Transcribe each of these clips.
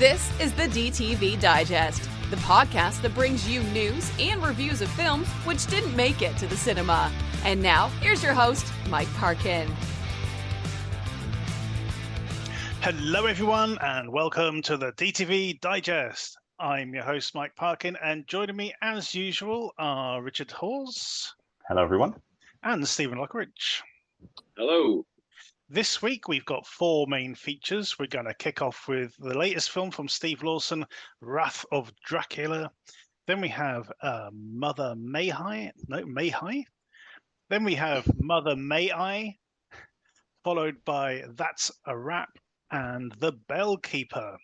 This is the DTV Digest, the podcast that brings you news and reviews of films which didn't make it to the cinema. And now, here's your host, Mike Parkin. Hello, everyone, and welcome to the DTV Digest. I'm your host, Mike Parkin, and joining me, as usual, are Richard Hawes. Hello, everyone. And Stephen Lockridge. Hello. This week, we've got four main features. We're going to kick off with the latest film from Steve Lawson, Wrath of Dracula. Then we have Mother May I. Then we have Mother May I, followed by That's a Wrap and The Bellkeeper.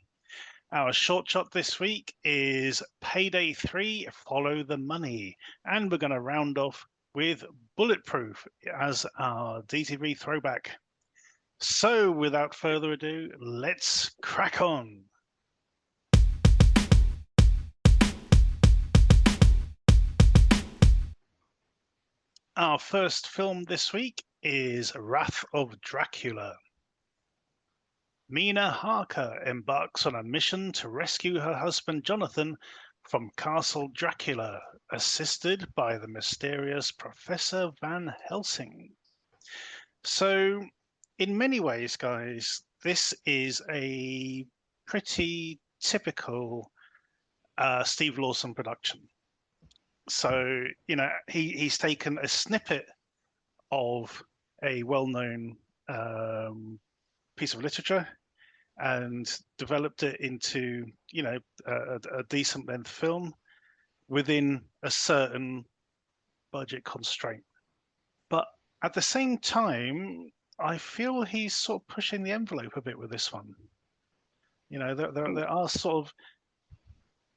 Our short shot this week is Payday 3, Follow the Money. And we're going to round off with Bulletproof as our DTV throwback. So, without further ado, let's crack on. Our first film this week is Wrath of Dracula. Mina Harker embarks on a mission to rescue her husband Jonathan from Castle Dracula, assisted by the mysterious Professor Van Helsing. So, in many ways, guys, this is a pretty typical Steve Lawson production. So, you know, he's taken a snippet of a well-known piece of literature and developed it into, you know, a decent length film within a certain budget constraint. But at the same time, I feel he's sort of pushing the envelope a bit with this one. You know, there are sort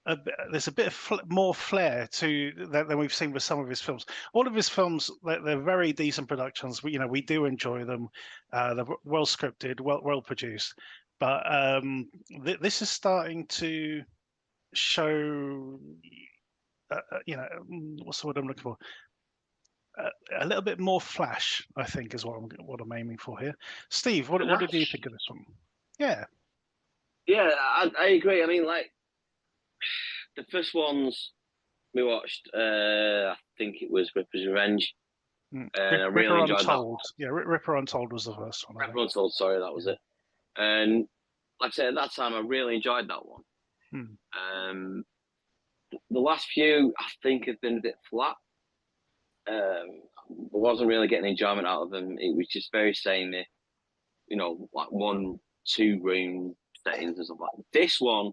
of there's a bit of more flair to that than we've seen with some of his films. All of his films, they're very decent productions. We do enjoy them. They're well scripted, well produced. But this is starting to show, you know, what's the word I'm looking for? A little bit more flash, I think, is what I'm aiming for here. Steve, what did you think of this one? Yeah, I agree. I mean, like the first ones we watched, I think it was Ripper's Revenge, and I really enjoyed Untold. that. Yeah, Ripper Untold was the first one. Ripper Untold, sorry, that was it. And like I said, at that time, I really enjoyed that one. The last few, I think, have been a bit flat. I wasn't really getting enjoyment out of them. It was just very samey, you know, like 1-2 room settings and stuff like that. This one,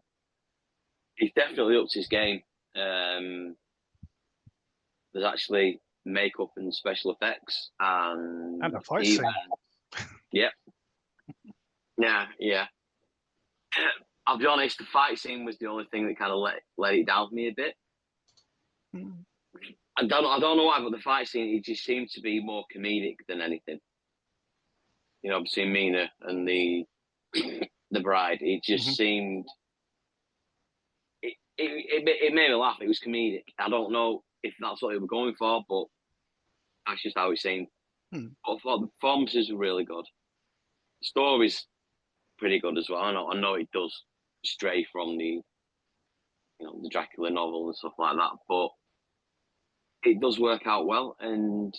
he's definitely upped his game. There's actually makeup and special effects and a fight scene. Yeah. I'll be honest, the fight scene was the only thing that kind of let it down for me a bit. I don't know why, but the fight scene, it just seemed to be more comedic than anything. You know, between Mina and the bride, it just seemed. It made me laugh. It was comedic. I don't know if that's what they were going for, but that's just how it seemed. But I thought the performances were really good. The story's pretty good as well. I know it does stray from the Dracula novel and stuff like that, but it does work out well, and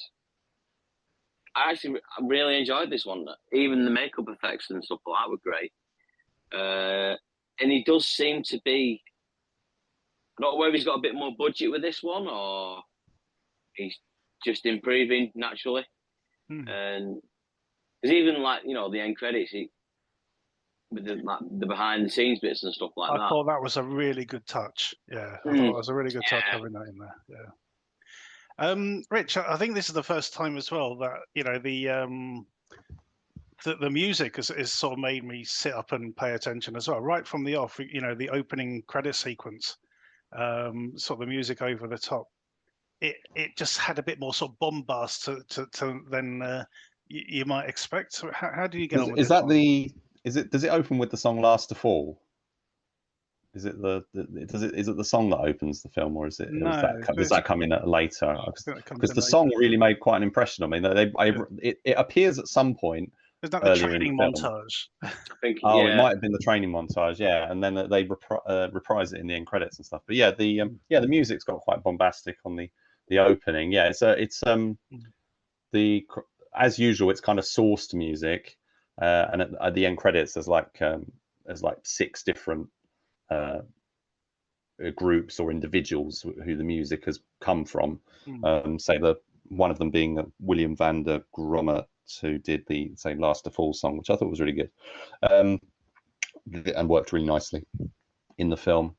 I really enjoyed this one. Even the makeup effects and stuff like that were great. And he does seem to be, I don't know whether he's got a bit more budget with this one or he's just improving naturally. And there's even, like, you know, the end credits, with the behind the scenes bits and stuff like that. I thought that was a really good touch. Yeah, I thought it was a really good touch having that in there. Yeah. Rich, I think this is the first time as well that, you know, the music is sort of made me sit up and pay attention as well. Right from the off, you know, the opening credit sequence, sort of the music over the top. It just had a bit more sort of bombast to than you might expect. How do you get on with is that one? Does it open with the song "Last to Fall"? Is it is it the song that opens the film, or is it? No, does that come in later? Because the song really made quite an impression on me. It appears at some point, Is that the earlier in the training film. montage? I think. Oh, Yeah. it might have been the training montage, yeah, and then they reprise it in the end credits and stuff. But yeah, the music's got quite bombastic on the opening. Yeah, it's the as usual, it's kind of sourced music, and at the end credits, there's like 6 different groups or individuals who the music has come from. Say one of them being William van der Grommet, who did the Last to Fall song, which I thought was really good, and worked really nicely in the film.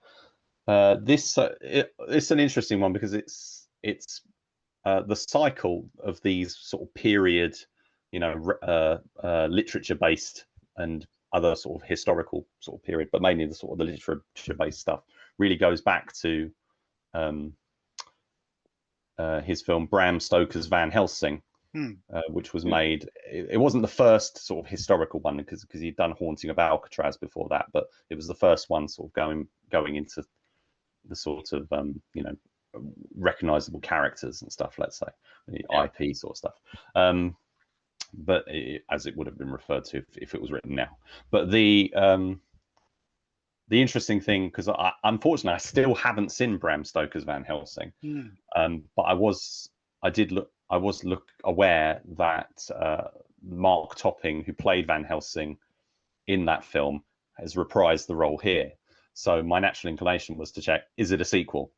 It's an interesting one because it's the cycle of these sort of period, literature based and other sort of historical sort of period, but mainly the sort of the literature based stuff really goes back to his film Bram Stoker's Van Helsing, which was made. It wasn't the first sort of historical one because he'd done Haunting of Alcatraz before that, but it was the first one sort of going into the sort of recognizable characters and stuff. Let's say the IP sort of stuff. But as it would have been referred to if it was written now. But the interesting thing, because unfortunately I still haven't seen Bram Stoker's Van Helsing, but I was aware that Mark Topping, who played Van Helsing in that film, has reprised the role here. So my natural inclination was to check: is it a sequel?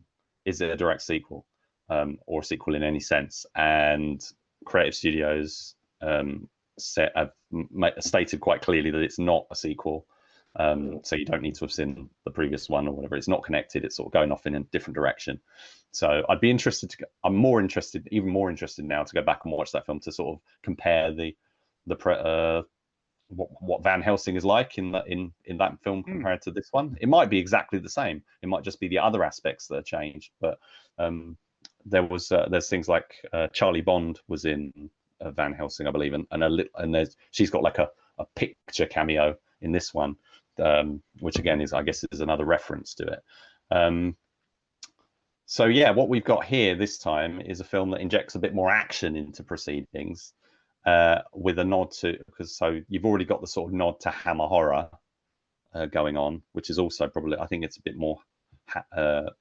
Is it a direct sequel, or a sequel in any sense? And Creative Studios have stated quite clearly that it's not a sequel. So you don't need to have seen the previous one or whatever. It's not connected. It's sort of going off in a different direction. So I'd be interested I'm even more interested now to go back and watch that film to sort of compare what Van Helsing is like in that film compared to this one. It might be exactly the same. It might just be the other aspects that are changed. But there's things like Charlie Bond was in Van Helsing, I believe, and she's got like a picture cameo in this one, which again is another reference to it. So yeah, what we've got here this time is a film that injects a bit more action into proceedings, with a nod to, so you've already got the sort of nod to Hammer horror going on, which is also probably, I think it's a bit more the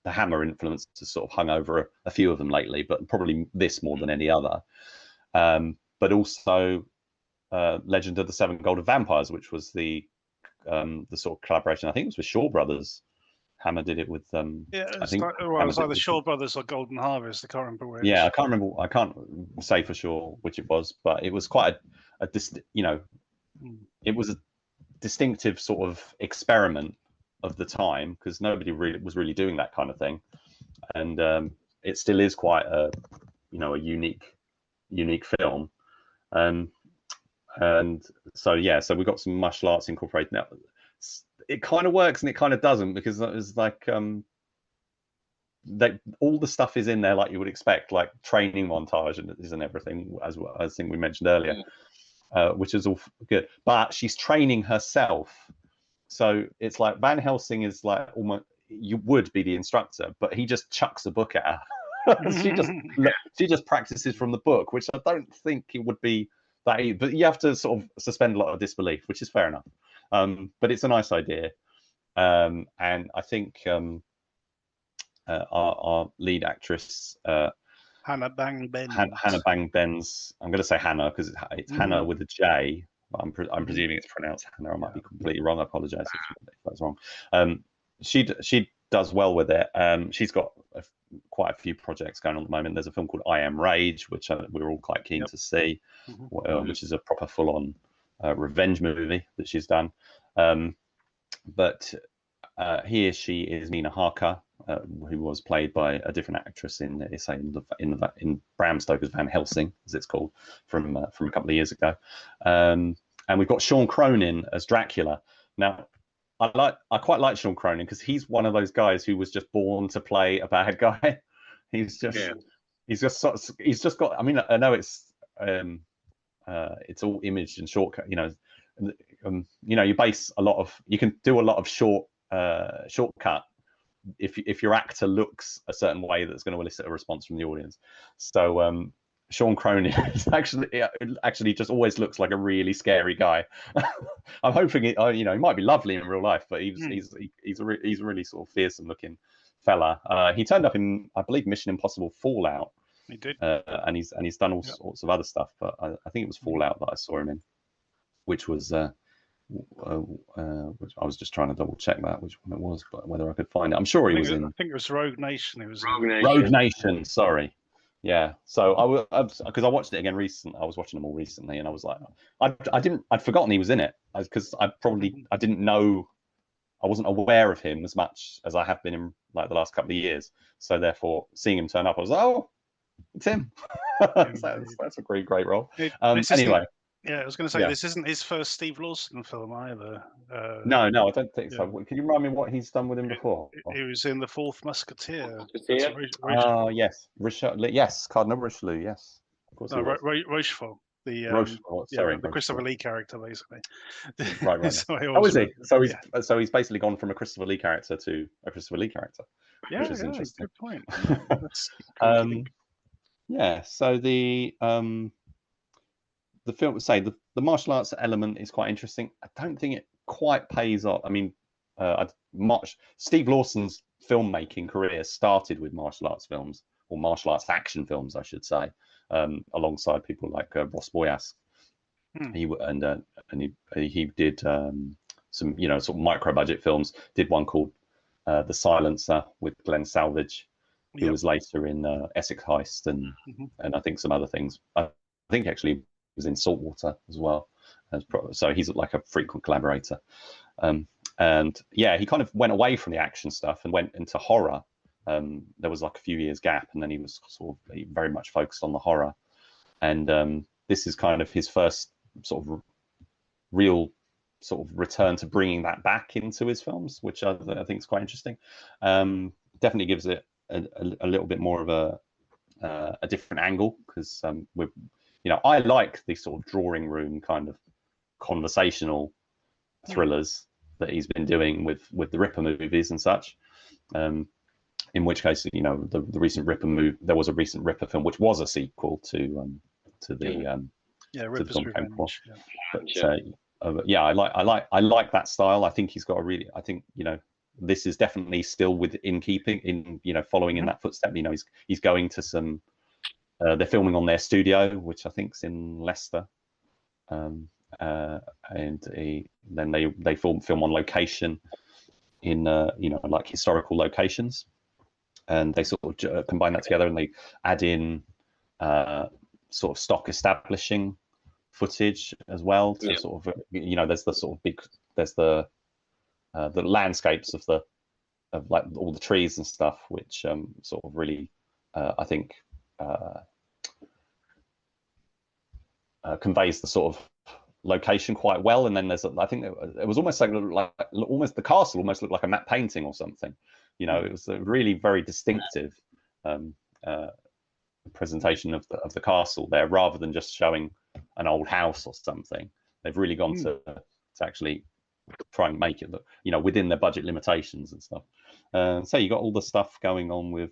Hammer influence has sort of hung over a few of them lately, but probably this more than any other. But also Legend of the Seven Golden Vampires, which was the sort of collaboration. I think it was with Shaw Brothers. Hammer did it with I think it was either Shaw Brothers or Golden Harvest. I can't remember which. Yeah, I can't remember. I can't say for sure which it was, but it was quite it was a distinctive sort of experiment of the time because nobody really was doing that kind of thing, and it still is quite a unique film. And so we've got some martial arts incorporated now. It kind of works and it kind of doesn't, because it's like all the stuff is in there like you would expect, like training montage and everything, as I think we mentioned earlier, which is all good. But she's training herself, so it's like Van Helsing is like almost, you would be the instructor, but he just chucks a book at her. she just practices from the book, which I don't think it would be that easy, but you have to sort of suspend a lot of disbelief, which is fair enough. But it's a nice idea, and I think our lead actress, Hannah Bang Ben. Hannah Bang Benz. I'm going to say Hannah because it's Hannah with a J. But I'm presuming it's pronounced Hannah. I might be completely wrong. I apologise if that's wrong. She does well with it. She's got quite a few projects going on at the moment. There's a film called I Am Rage, which we're all quite keen to see, which is a proper full-on revenge movie that she's done. But here she is Mina Harker, who was played by a different actress in Bram Stoker's Van Helsing, as it's called, from a couple of years ago. And we've got Sean Cronin as Dracula. Now, I quite like Sean Cronin because he's one of those guys who was just born to play a bad guy. He's just got. I mean, I know it's all imaged and shortcut. You base a lot of. You can do a lot of shortcut if your actor looks a certain way that's going to elicit a response from the audience. So Sean Cronin is actually just always looks like a really scary guy. I'm hoping it. You know, he might be lovely in real life, but he's a really sort of fearsome looking fella. He turned up in, I believe, Mission Impossible Fallout. He did, and he's done all sorts of other stuff, but I think it was Fallout that I saw him in, which was which I was just trying to double check which one it was, but whether I could find it. I'm sure he was in. I think it was Rogue Nation. It was Rogue Nation. Sorry. Yeah, so because I watched it again recently. I was watching them all recently, and I was like, I'd forgotten he was in it because I didn't know, I wasn't aware of him as much as I have been in like the last couple of years. So therefore, seeing him turn up, I was like, oh, it's him. That's a great role. Anyway. Yeah, I was going to say this isn't his first Steve Lawson film either. No, I don't think so. Can you remind me what he's done with him before? He was in The Fourth Musketeer. Oh, yes. Yes, Cardinal Richelieu, yes. Of course Rochefort. The Christopher Lee character, basically. Right. Is he? So he's basically gone from a Christopher Lee character to a Christopher Lee character. Yeah, which is interesting. Good point. So the film, the martial arts element is quite interesting. I don't think it quite pays off. I mean, Steve Lawson's filmmaking career started with martial arts films, or martial arts action films, I should say, alongside people like Ross Boyask. He did some, sort of micro budget films. Did one called The Silencer with Glenn Salvage, who was later in Essex Heist and I think some other things. I think actually was in Saltwater as well, so he's like a frequent collaborator. And he kind of went away from the action stuff and went into horror. There was like a few years gap, and then he was sort of very much focused on the horror. And this is kind of his first sort of real sort of return to bringing that back into his films, which I think is quite interesting. Definitely gives it a little bit more of a different angle, because I like the sort of drawing room kind of conversational thrillers that he's been doing with the Ripper movies and such. In which case, the recent Ripper movie, there was a recent Ripper film which was a sequel to the Ripper's Revenge. I like that style. I think he's got this is definitely still in keeping following in that footstep. He's going to some. They're filming on their studio, which I think's in Leicester, and then they film on location in like historical locations, and they sort of combine that together, and they add in sort of stock establishing footage as well to sort of there's the sort of the landscapes of like all the trees and stuff, which sort of really I think conveys the sort of location quite well. And then I think it was almost almost the castle almost looked like a matte painting or something. It was a really very distinctive presentation of the castle there, rather than just showing an old house or something. They've really gone to actually try and make it look, within their budget limitations and stuff. So you got all the stuff going on with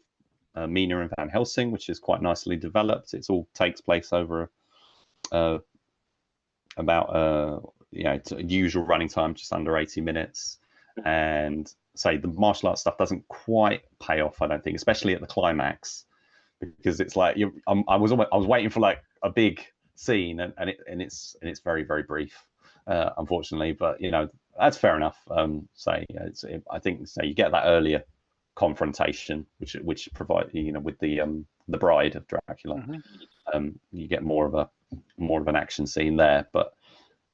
Mina and Van Helsing, which is quite nicely developed. It all takes place over about usual running time, just under 80 minutes. And say the martial arts stuff doesn't quite pay off, I don't think, especially at the climax, because it's like I was waiting for like a big scene, and it's very, very brief, unfortunately. But that's fair enough. I think you get that earlier confrontation, which provide with the bride of Dracula. You get more of an action scene there, but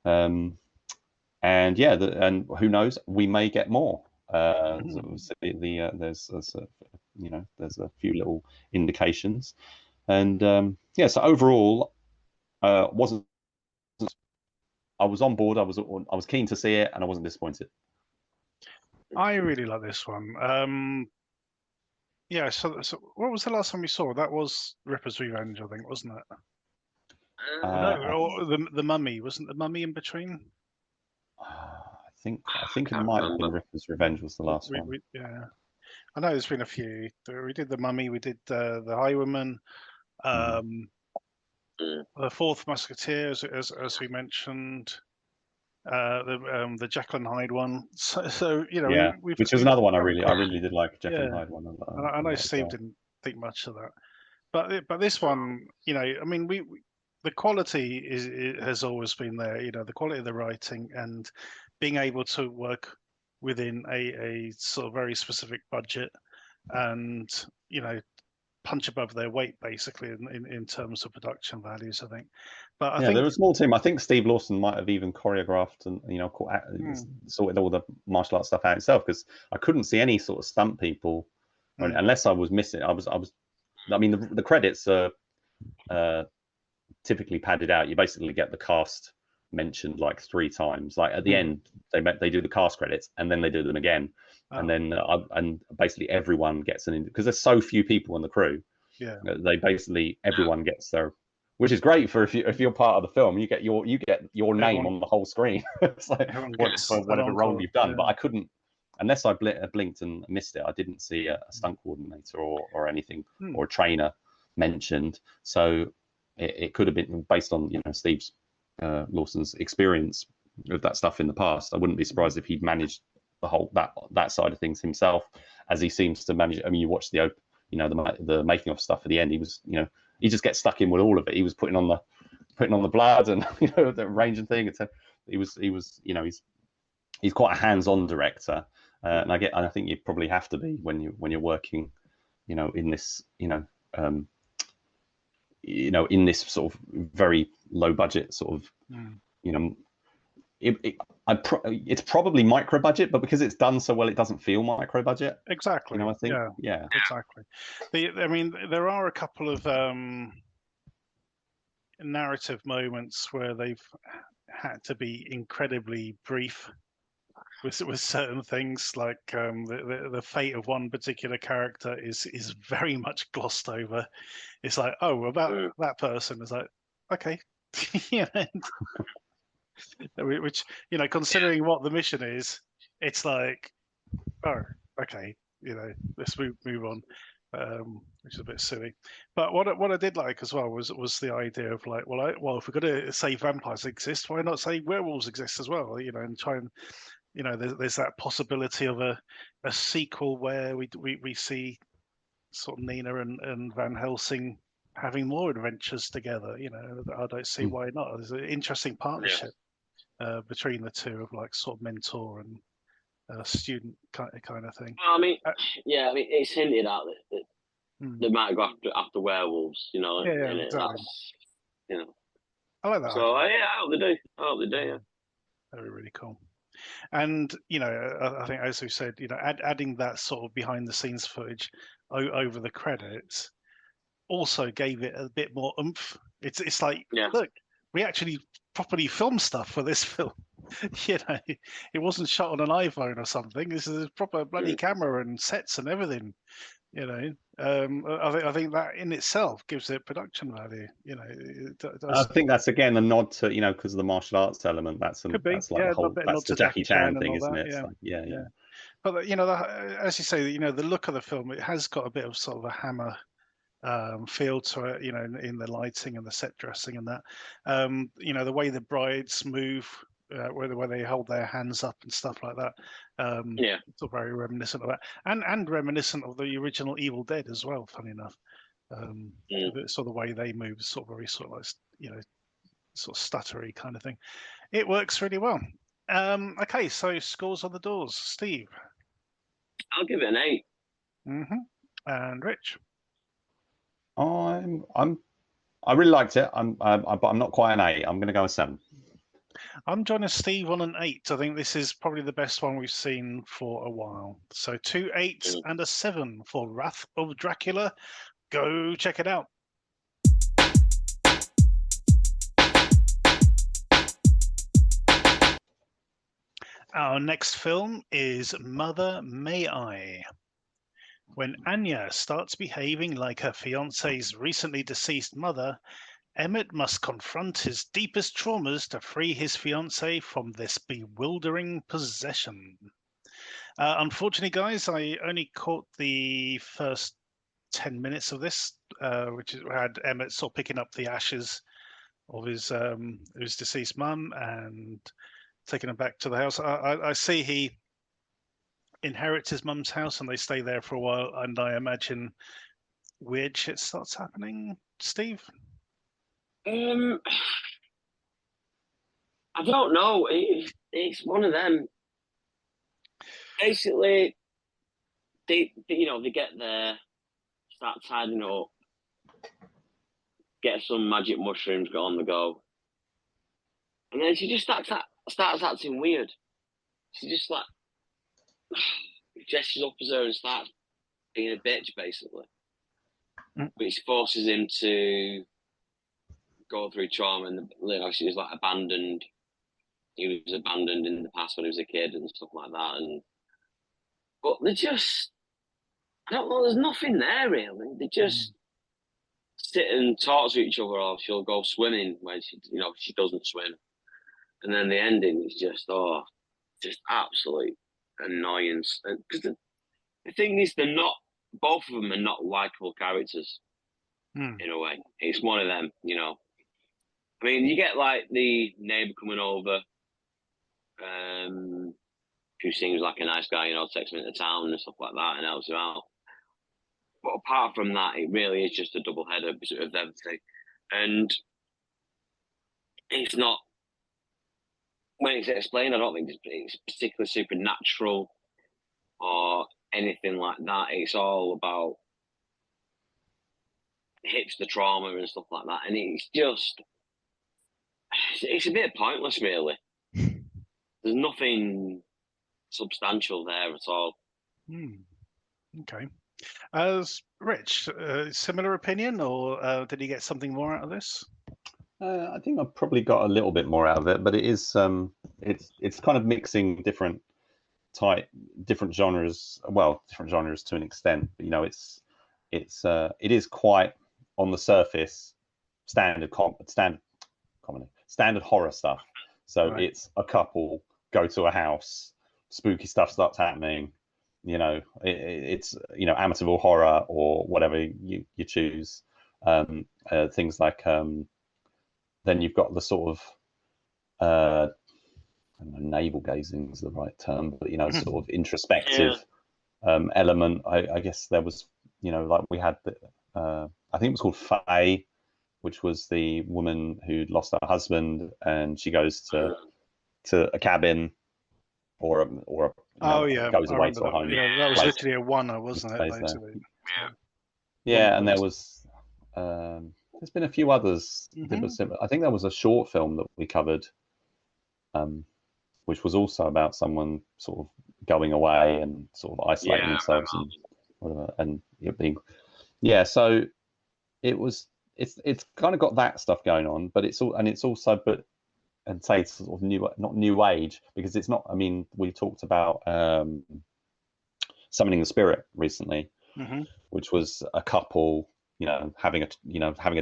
and who knows, we may get more. There's a few little indications, and so overall, I was on board. I was keen to see it, and I wasn't disappointed. I really like this one. So what was the last time we saw? That was Ripper's Revenge, I think, wasn't it? Or the Mummy. Wasn't the Mummy in between? I think it might have been Ripper's Revenge was the last one. I know there's been a few. We did the Mummy. We did the Highwayman. The Fourth Musketeer, as we mentioned, the Jekyll and Hyde one. So you know, Yeah, we've which was another one I really did like. Jekyll and yeah. Hyde one. I know that as Steve well. didn't think much of that, but this one, you know, I mean, the quality has always been there. You know, the quality of the writing and being able to work within a sort of very specific budget, and you know, punch above their weight basically in terms of production values, I think. But I Yeah, think they're a small team. I think Steve Lawson might have even choreographed and sorted all the martial arts stuff out himself, because I couldn't see any sort of stunt people, unless I was missing. I mean, the credits are typically padded out. You basically get the cast mentioned like 3 times. Like at the end, they do the cast credits and then they do them again, and then and basically everyone gets because there's so few people in the crew. Yeah, they basically everyone gets their, which is great for if you're part of the film, you get your name on the whole screen. It's like for whatever role you've done. But I couldn't, unless I blinked and missed it, I didn't see a stunt coordinator or anything or a trainer mentioned. So it could have been based on Steve Lawson's experience with that stuff in the past. I wouldn't be surprised if he'd managed the whole that side of things himself, as he seems to manage. I mean, you watch the making of stuff at the end. He was he just gets stuck in with all of it. He was putting on the blood and the ranging thing. He's quite a hands-on director, and I think you probably have to be when you're working in this in this sort of very low budget sort of it's probably micro budget, but because it's done so well, it doesn't feel micro budget. Exactly. I think. Yeah. Exactly. I mean, there are a couple of narrative moments where they've had to be incredibly brief with certain things, like the fate of one particular character is very much glossed over. It's like, oh, about that person. It's like, okay, which considering what the mission is, it's like, oh, okay, let's move on, which is a bit silly. But what I did like as well was the idea of like, well, if we're going to say vampires exist, why not say werewolves exist as well? And try and there's that possibility of a sequel where we see sort of Nina and Van Helsing having more adventures together. I don't see why not. There's an interesting partnership between the two of like sort of mentor and student kind of thing. Well, I mean, it's hinted at that they might go after werewolves, Yeah, exactly. I like that. So I hope they do. Yeah. That'd be really cool. And I think, as we said, adding that sort of behind the scenes footage over the credits also gave it a bit more oomph. It's like, look, we actually properly filmed stuff for this film. It wasn't shot on an iPhone or something. This is a proper bloody camera and sets and everything. I think that in itself gives it production value. I think that's again a nod to because of the martial arts element. That's like the Jackie Chan thing, isn't it? Yeah. But as you say, the look of the film, it has got a bit of sort of a Hammer feel to it, in the lighting and the set dressing and that. The way the brides move, where they hold their hands up and stuff like that. It's all very reminiscent of that, and reminiscent of the original Evil Dead as well. Funny enough, sort of the way they move, sort of very sort of like sort of stuttery kind of thing. It works really well. Okay, so scores on the doors, Steve. I'll give it an 8. And Rich. I really liked it. but I'm not quite an 8. I'm going to go a 7. I'm joining Steve on an 8. I think this is probably the best one we've seen for a while. So 2 8s and a 7 for Wrath of Dracula. Go check it out. Our next film is Mother May I. When Anya starts behaving like her fiancé's recently deceased mother, Emmett must confront his deepest traumas to free his fiancée from this bewildering possession. Unfortunately, guys, I only caught the first 10 minutes of this, which had Emmett sort of picking up the ashes of his deceased mum and taking her back to the house. I see he inherits his mum's house and they stay there for a while, and I imagine weird shit starts happening. Steve? I don't know. It's one of them. Basically, they get there, start tidying up, get some magic mushrooms, go on the go, and then she just starts acting weird. She just like gestures up at her and starts being a bitch, basically, which forces him to go through trauma. And she was like abandoned. He was abandoned in the past when he was a kid and stuff like that. But they just, I don't know. There's nothing there really. They just sit and talk to each other, or she'll go swimming when she doesn't swim, and then the ending is just absolute annoyance. Because the thing is, both of them are not likable characters in a way. It's one of them, I mean, you get like the neighbour coming over, who seems like a nice guy, takes him into town and stuff like that and helps him out. But apart from that, it really is just a double header of everything. And it's not, when it's explained, I don't think it's particularly supernatural or anything like that. It's all about hipster trauma and stuff like that. And it's a bit pointless, really. There's nothing substantial there at all. Okay. As Rich, similar opinion, or did you get something more out of this? I think I've probably got a little bit more out of it, but it is it's kind of mixing different genres. Well, different genres to an extent. But, it is quite on the surface standard horror stuff. So right. It's a couple go to a house, spooky stuff starts happening. It's Amityville horror or whatever you choose. Things like then you've got the sort of I don't know, navel gazing is the right term, but sort of introspective element. I guess there was like we had I think it was called Faye, which was the woman who'd lost her husband, and she goes to a cabin or goes away to a home. Yeah, that was literally a one, wasn't it? Basically. Yeah, and there was there's been a few others that were similar. I think there was a short film that we covered, which was also about someone sort of going away and sort of isolating themselves and whatever, and it being so it's kind of got that stuff going on, but it's also and say it's sort of not new age, because it's not. I mean, we talked about Summoning the Spirit recently, which was a couple, having a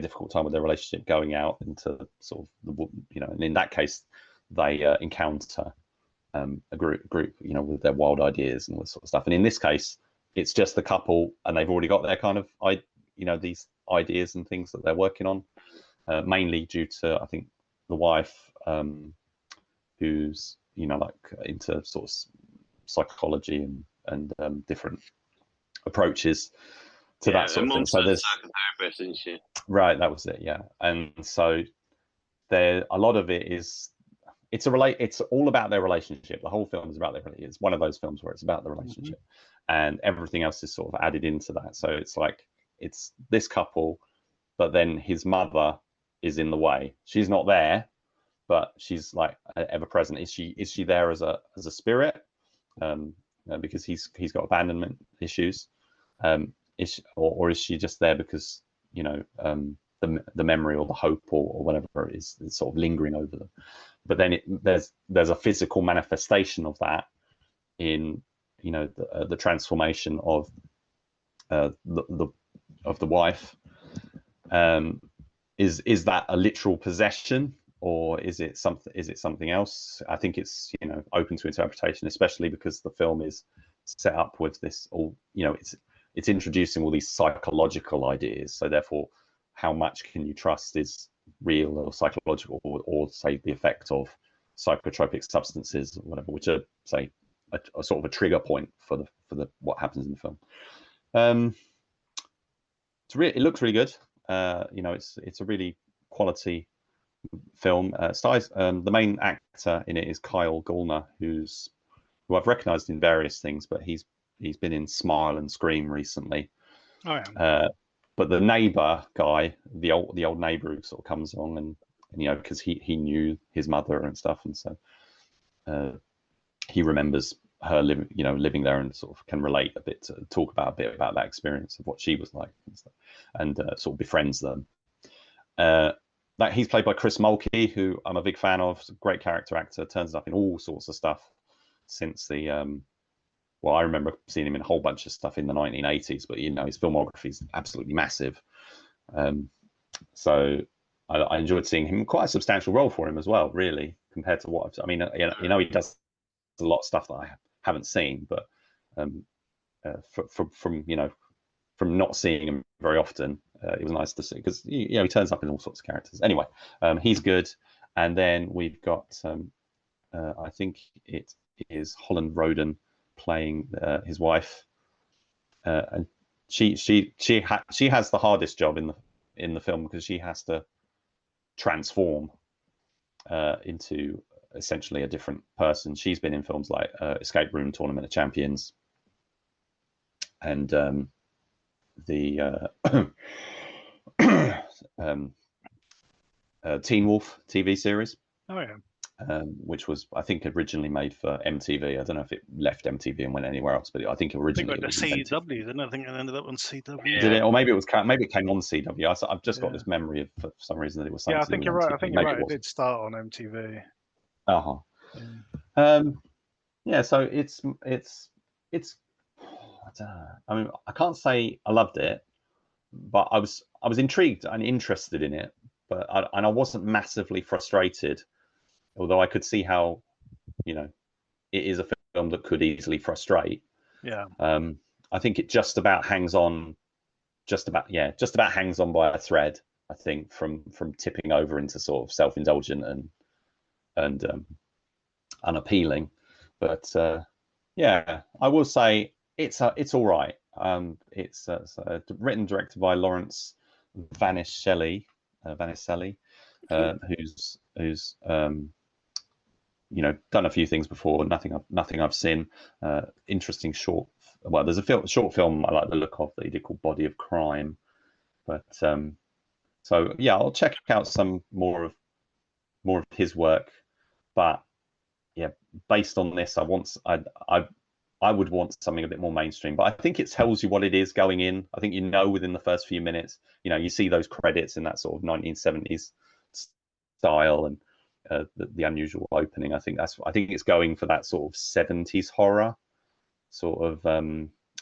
difficult time with their relationship, going out into sort of and in that case, they encounter a group, with their wild ideas and all this sort of stuff. And in this case, it's just the couple, and they've already got their kind of these ideas and things that they're working on, mainly due to, I think, the wife, who's like into sort of psychology and different approaches to that sort of thing. So there's psychotherapist, isn't she? Right, that was it, yeah. And so a lot of it is it's all about their relationship. The whole film is about their relationship. It's one of those films where it's about the relationship, and everything else is sort of added into that. So it's like it's this couple, but then his mother is in the way. She's not there, but she's like ever present. Is she there as a spirit? Because he's got abandonment issues. Or is she just there because the memory or the hope or whatever is sort of lingering over them? But then there's a physical manifestation of that in the transformation of the wife. Is that a literal possession, or is it something else? I think it's open to interpretation, especially because the film is set up with this all it's introducing all these psychological ideas. So therefore, how much can you trust is real or psychological, or say the effect of psychotropic substances or whatever, which are say a sort of a trigger point for the what happens in the film. It looks really good. It's a really quality film. The main actor in it is Kyle Gallner, who I've recognised in various things, but he's been in Smile and Scream recently. Oh yeah. But the neighbour guy, the old neighbour who sort of comes on, and because he knew his mother and stuff, and so he remembers her living there, and sort of can relate a bit, talk about a bit about that experience of what she was like and stuff, and sort of befriends them. That he's played by Chris Mulkey, who I'm a big fan of. Great character actor, turns up in all sorts of stuff since the I remember seeing him in a whole bunch of stuff in the 1980s, but his filmography is absolutely massive. So I enjoyed seeing him. Quite a substantial role for him as well, really, compared to what he does a lot of stuff that I haven't seen, but from not seeing him very often, it was nice to see, because he turns up in all sorts of characters. Anyway, he's good. And then we've got I think it is Holland Roden playing his wife, and she has the hardest job in the film, because she has to transform into essentially a different person. She's been in films like Escape Room, Tournament of Champions, and the Teen Wolf TV series. Oh yeah. Which was, I think, originally made for MTV. I don't know if it left MTV and went anywhere else, but I think originally it was CW. Didn't I think it ended up on CW? Did it? Or maybe it came on CW. I've just got this memory of, for some reason, that it was something. Yeah, I think you're right. I think you're right. It did start on MTV. Yeah. So it's I don't know. I mean, I can't say I loved it, but I was intrigued and interested in it, but I wasn't massively frustrated. Although I could see how, it is a film that could easily frustrate. Yeah. I think it just about hangs on by a thread, I think, from tipping over into sort of self-indulgent and unappealing. But I will say it's all right. It's written and directed by Lawrence Vanishelli, who's done a few things before. Nothing I've seen. Interesting short. Well, there's a short film I like the look of that he did called Body of Crime. But I'll check out some more of his work. But yeah, based on this, I would want something a bit more mainstream. But I think it tells you what it is going in. I think within the first few minutes, you see those credits in that sort of 1970s style, and the unusual opening. I think it's going for that sort of 70s horror, sort of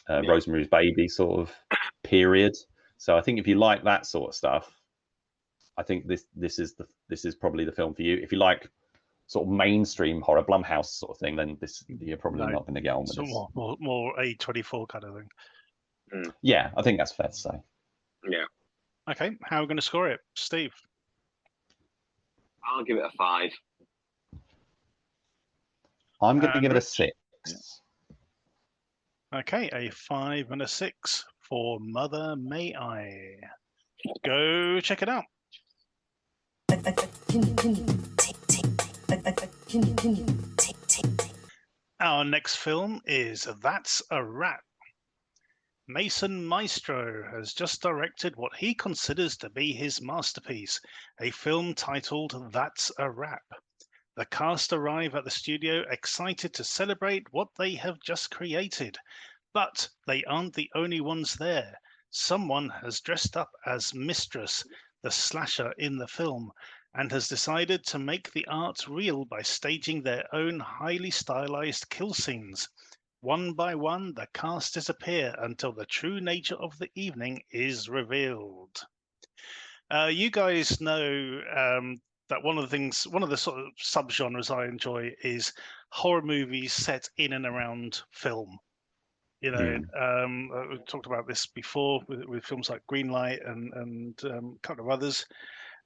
Rosemary's Baby sort of period. So I think if you like that sort of stuff, I think this is probably the film for you. If you like sort of mainstream horror, Blumhouse sort of thing, then you're probably not going to get on with this. More A24 kind of thing. Yeah, I think that's fair to say. Yeah. Okay, how are we going to score it, Steve? I'll give it a 5. I'm going to give it a 6. Yeah. Okay, a 5 and a 6 for Mother May I. Go check it out. Our next film is That's a Wrap. Mason Maestro has just directed what he considers to be his masterpiece, a film titled That's a Wrap. The cast arrive at the studio excited to celebrate what they have just created, but they aren't the only ones there. Someone has dressed up as Mistress, the slasher in the film, and has decided to make the art real by staging their own highly stylized kill scenes. One by one, the cast disappear until the true nature of the evening is revealed. You guys know that one of the sort of subgenres I enjoy is horror movies set in and around film. We talked about this before with films like Greenlight and a couple of others.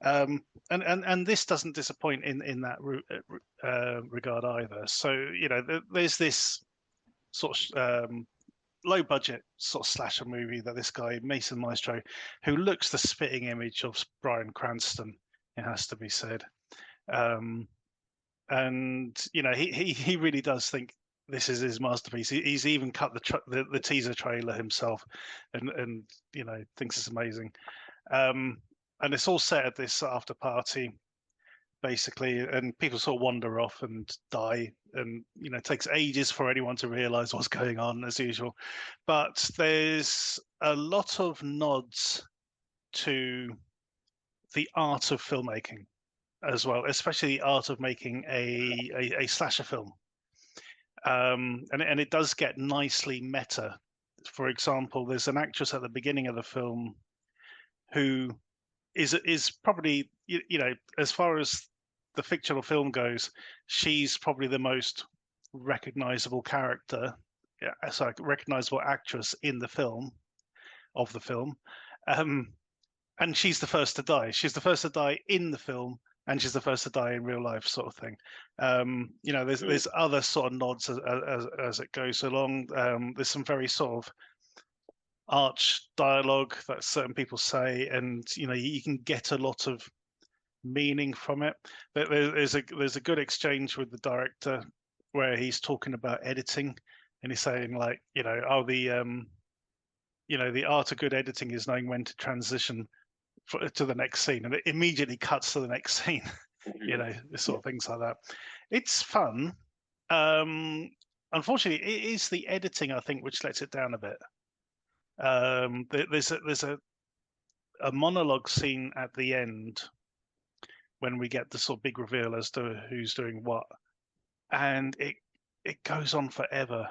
And this doesn't disappoint in that regard either. So there's this sort of low budget sort of slasher movie that this guy Mason Maestro, who looks the spitting image of Bryan Cranston, it has to be said. And he really does think this is his masterpiece. He's even cut the teaser trailer himself, and thinks it's amazing. And it's all set at this after party, basically, and people sort of wander off and die, and it takes ages for anyone to realize what's going on, as usual. But there's a lot of nods to the art of filmmaking as well, especially the art of making a slasher film. And it does get nicely meta. For example, there's an actress at the beginning of the film who is probably, as far as the fictional film goes, she's probably the most recognizable character, recognizable actress in the film, and she's the first to die. She's the first to die in the film, and she's the first to die in real life, sort of thing. There's other sort of nods as it goes along. There's some very sort of arch dialogue that certain people say, and you can get a lot of meaning from it. There's a good exchange with the director where he's talking about editing, and he's saying like, the art of good editing is knowing when to transition to the next scene, and it immediately cuts to the next scene. Sort of things like that. It's fun. Unfortunately, it is the editing, I think, which lets it down a bit. There's a monologue scene at the end when we get the sort of big reveal as to who's doing what, and it goes on forever.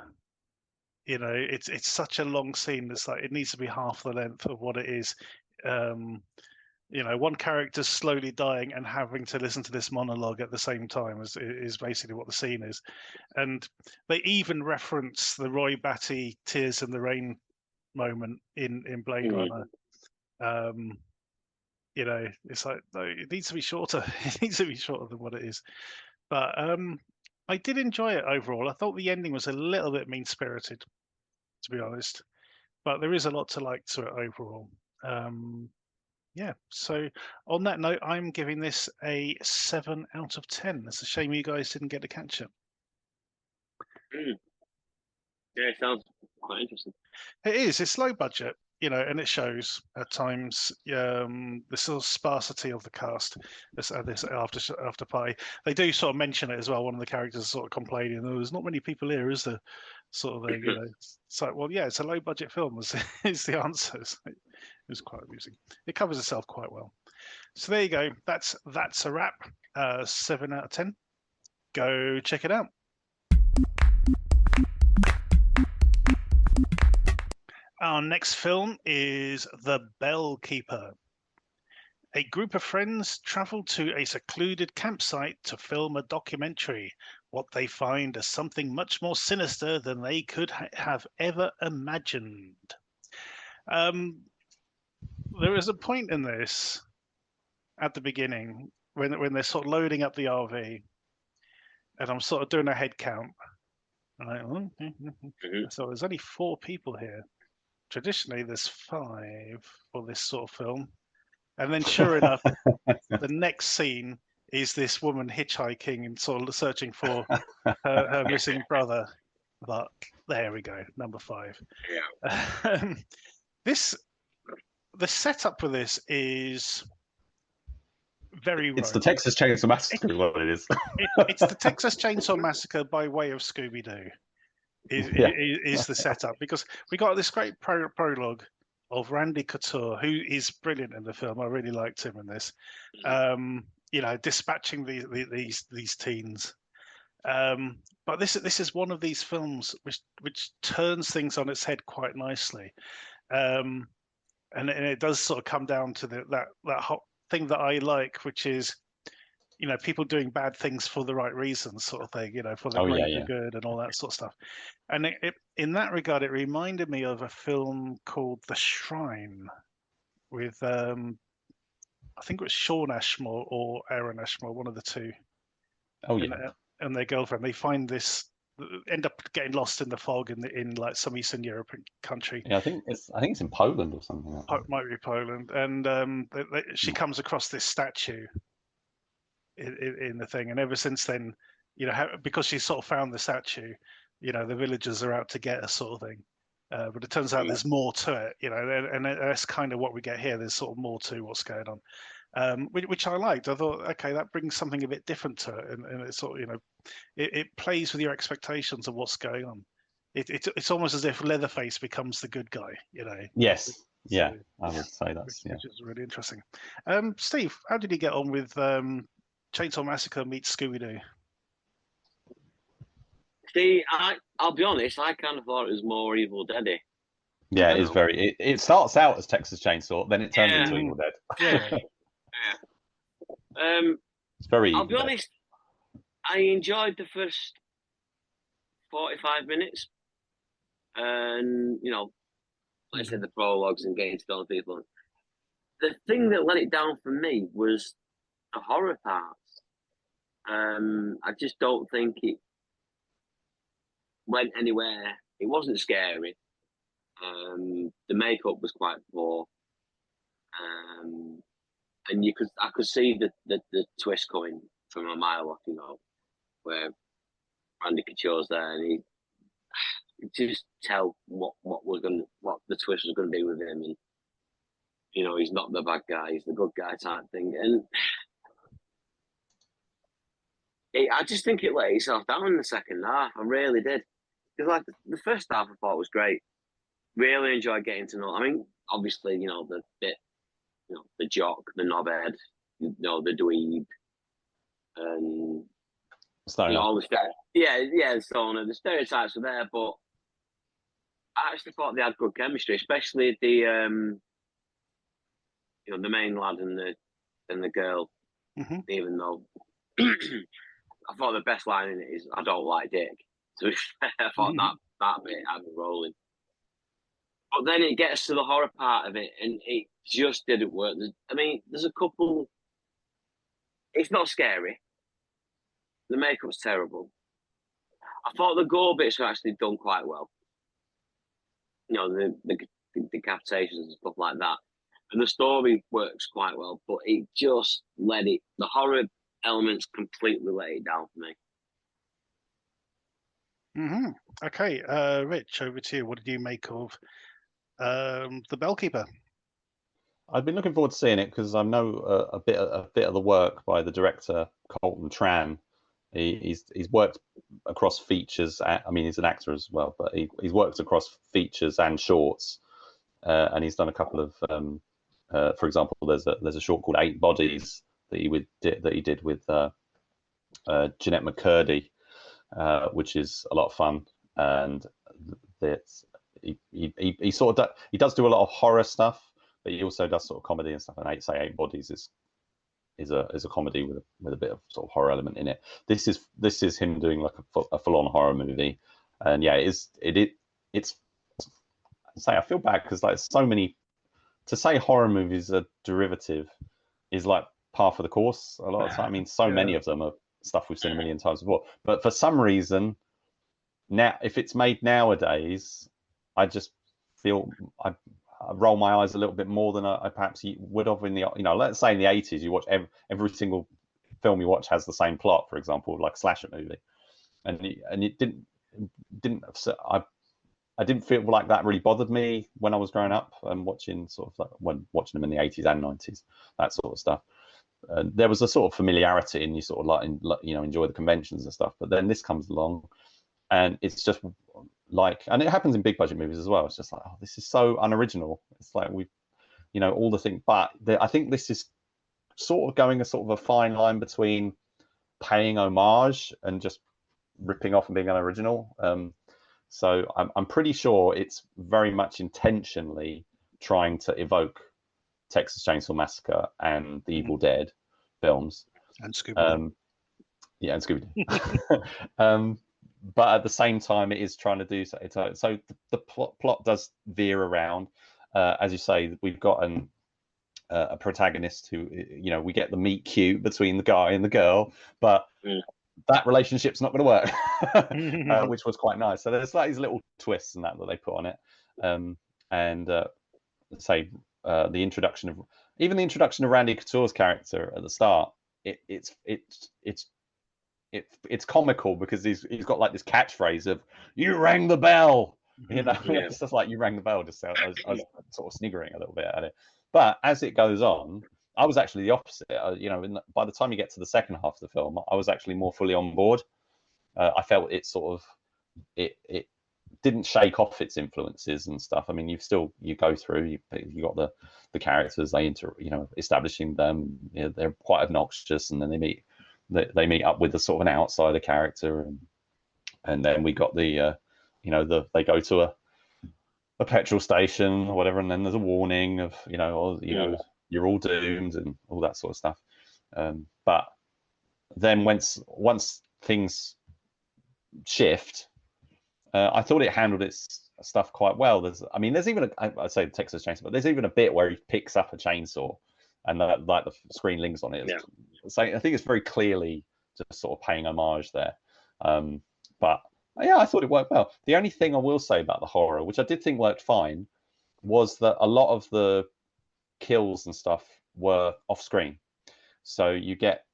It's such a long scene. It's like it needs to be half the length of what it is. One character slowly dying and having to listen to this monologue at the same time is basically what the scene is. And they even reference the Roy Batty Tears in the Rain moment in Blade Runner. It's like, no, it needs to be shorter. It needs to be shorter than what it is. But I did enjoy it overall. I thought the ending was a little bit mean-spirited, to be honest. But there is a lot to like to it overall. So on that note, I'm giving this a 7 out of 10. It's a shame you guys didn't get to catch it. Yeah, it sounds quite interesting. It is. It's low budget, and it shows at times the sort of sparsity of the cast. This after party, they do sort of mention it as well. One of the characters is sort of complaining, "There's not many people here, is there?" Sort of thing, It's like, well, yeah, it's a low budget film. Is the answer. It was quite amusing. It covers itself quite well. So there you go. That's a wrap. 7 out of 10. Go check it out. Our next film is The Bell Keeper. A group of friends travel to a secluded campsite to film a documentary. What they find is something much more sinister than they could have ever imagined. There is a point in this at the beginning when they're sort of loading up the RV, and I'm sort of doing a head count. Right? So there's only 4 people here. Traditionally, there's 5 for this sort of film. And then, sure enough, the next scene is this woman hitchhiking and sort of searching for her missing brother. But there we go, number 5. Yeah. The setup for this is very rote. It's the Texas Chainsaw Massacre, is what it is. It's the Texas Chainsaw Massacre by way of Scooby-Doo. Is the setup, because we got this great prologue of Randy Couture, who is brilliant in the film. I really liked him in this. Dispatching these teens. But this is one of these films which turns things on its head quite nicely, and it does sort of come down to that hot thing that I like, which is people doing bad things for the right reasons, sort of thing, for the greater good and all that sort of stuff. And in that regard, it reminded me of a film called The Shrine with, I think it was Sean Ashmore or Aaron Ashmore, one of the two. Oh yeah. And their girlfriend, they find this, end up getting lost in the fog in like some Eastern European country. Yeah, I think it's in Poland or something like that. Might be Poland, and she comes across this statue in the thing, and ever since then, because she sort of found the statue, the villagers are out to get her, sort of thing. But it turns out there's more to it, and that's kind of what we get here. There's sort of more to what's going on, which I liked. I thought, okay, that brings something a bit different to it, and it's sort of, it plays with your expectations of what's going on. It's almost as if Leatherface becomes the good guy, Yes, yeah, So, I would say that's which is really interesting. Steve, how did you get on with Chainsaw Massacre meets Scooby-Doo? See, I'll be honest, I kind of thought it was more Evil Dead-y. Yeah, it is very. It starts out as Texas Chainsaw, then it turns into Evil Dead. Yeah. It's very. I'll be honest, I enjoyed the first 45 minutes, and like I said, the prologues and getting to know people. The thing that let it down for me was the horror parts. I just don't think it went anywhere. It wasn't scary. The makeup was quite poor, and I could see the twist coming from a mile off. Where Randy Couture's there, and you just tell what the twist was going to be with him, and he's not the bad guy, he's the good guy type thing, and I just think it let itself down in the second half. I really did, because like the first half I thought was great. Really enjoyed getting to know. I mean, obviously, the bit, the jock, the knobhead, the dweeb, and all the the stoner. The stereotypes were there, but I actually thought they had good chemistry, especially the the main lad and the girl. Mm-hmm. Even though I thought the best line in it is "I don't like dick." So I thought that bit had me rolling. But then it gets to the horror part of it, and it just didn't work. There's a couple. It's not scary. The makeup's terrible. I thought the gore bits were actually done quite well. The decapitations and stuff like that. And the story works quite well, but it just the horror elements completely let it down for me. Mm-hmm. Okay, Rich, over to you. What did you make of The Bellkeeper? I've been looking forward to seeing it because I know a bit of the work by the director Colton Tran. He's worked across features. He's an actor as well, but he's worked across features and shorts, and he's done a couple of. For example, there's a short called 8 Bodies that he did with Jeanette McCurdy, which is a lot of fun, and he sort of he does do a lot of horror stuff, but he also does sort of comedy and stuff. And 8 Bodies is a comedy with a bit of sort of horror element in it. This is him doing like a full-on horror movie, and yeah, it's. I feel bad because like so many. To say horror movies are derivative is like par for the course a lot of the time. Many of them are stuff we've seen a million times before. But for some reason, now if it's made nowadays, I just feel I roll my eyes a little bit more than I perhaps would have in the let's say in the 80s. You watch every single film you watch has the same plot, for example, like a slasher movie, and it didn't. I didn't feel like that really bothered me when I was growing up and watching watching them in the 80s and 90s, that sort of stuff. There was a sort of familiarity and you sort of enjoy the conventions and stuff. But then this comes along and it's just like, and it happens in big budget movies as well. It's just like, oh, this is so unoriginal. It's like all the things, but I think this is sort of going a sort of a fine line between paying homage and just ripping off and being unoriginal. So I'm pretty sure it's very much intentionally trying to evoke Texas Chainsaw Massacre and the Evil Dead films. And Scooby-Doo. And Scooby-Doo. But at the same time, it is trying to do so. So the plot does veer around. As you say, we've got a protagonist who, you know, we get the meet cute between the guy and the girl, but that relationship's not going to work, which was quite nice. So there's like these little twists and that they put on it, and say the introduction of Randy Couture's character at the start. It's comical because he's got like this catchphrase of "You rang the bell." You know, it's just like you rang the bell. Just I was sort of sniggering a little bit at it. But as it goes on, I was actually the opposite. You know, by the time you get to the second half of the film, I was actually more fully on board. I felt it sort of it didn't shake off its influences and stuff. I mean, you go through, you got the characters, establishing them. You know, they're quite obnoxious, and then they meet up with a sort of an outsider character, and then we got they go to a petrol station or whatever, and then there's a warning of you're all doomed and all that sort of stuff. But then once things shift, I thought it handled its stuff quite well. There's even I'd say Texas Chainsaw, but there's even a bit where he picks up a chainsaw and like the screen links on it. So I think it's very clearly just sort of paying homage there. But yeah, I thought it worked well. The only thing I will say about the horror, which I did think worked fine, was that a lot of the kills and stuff were off screen. So you get,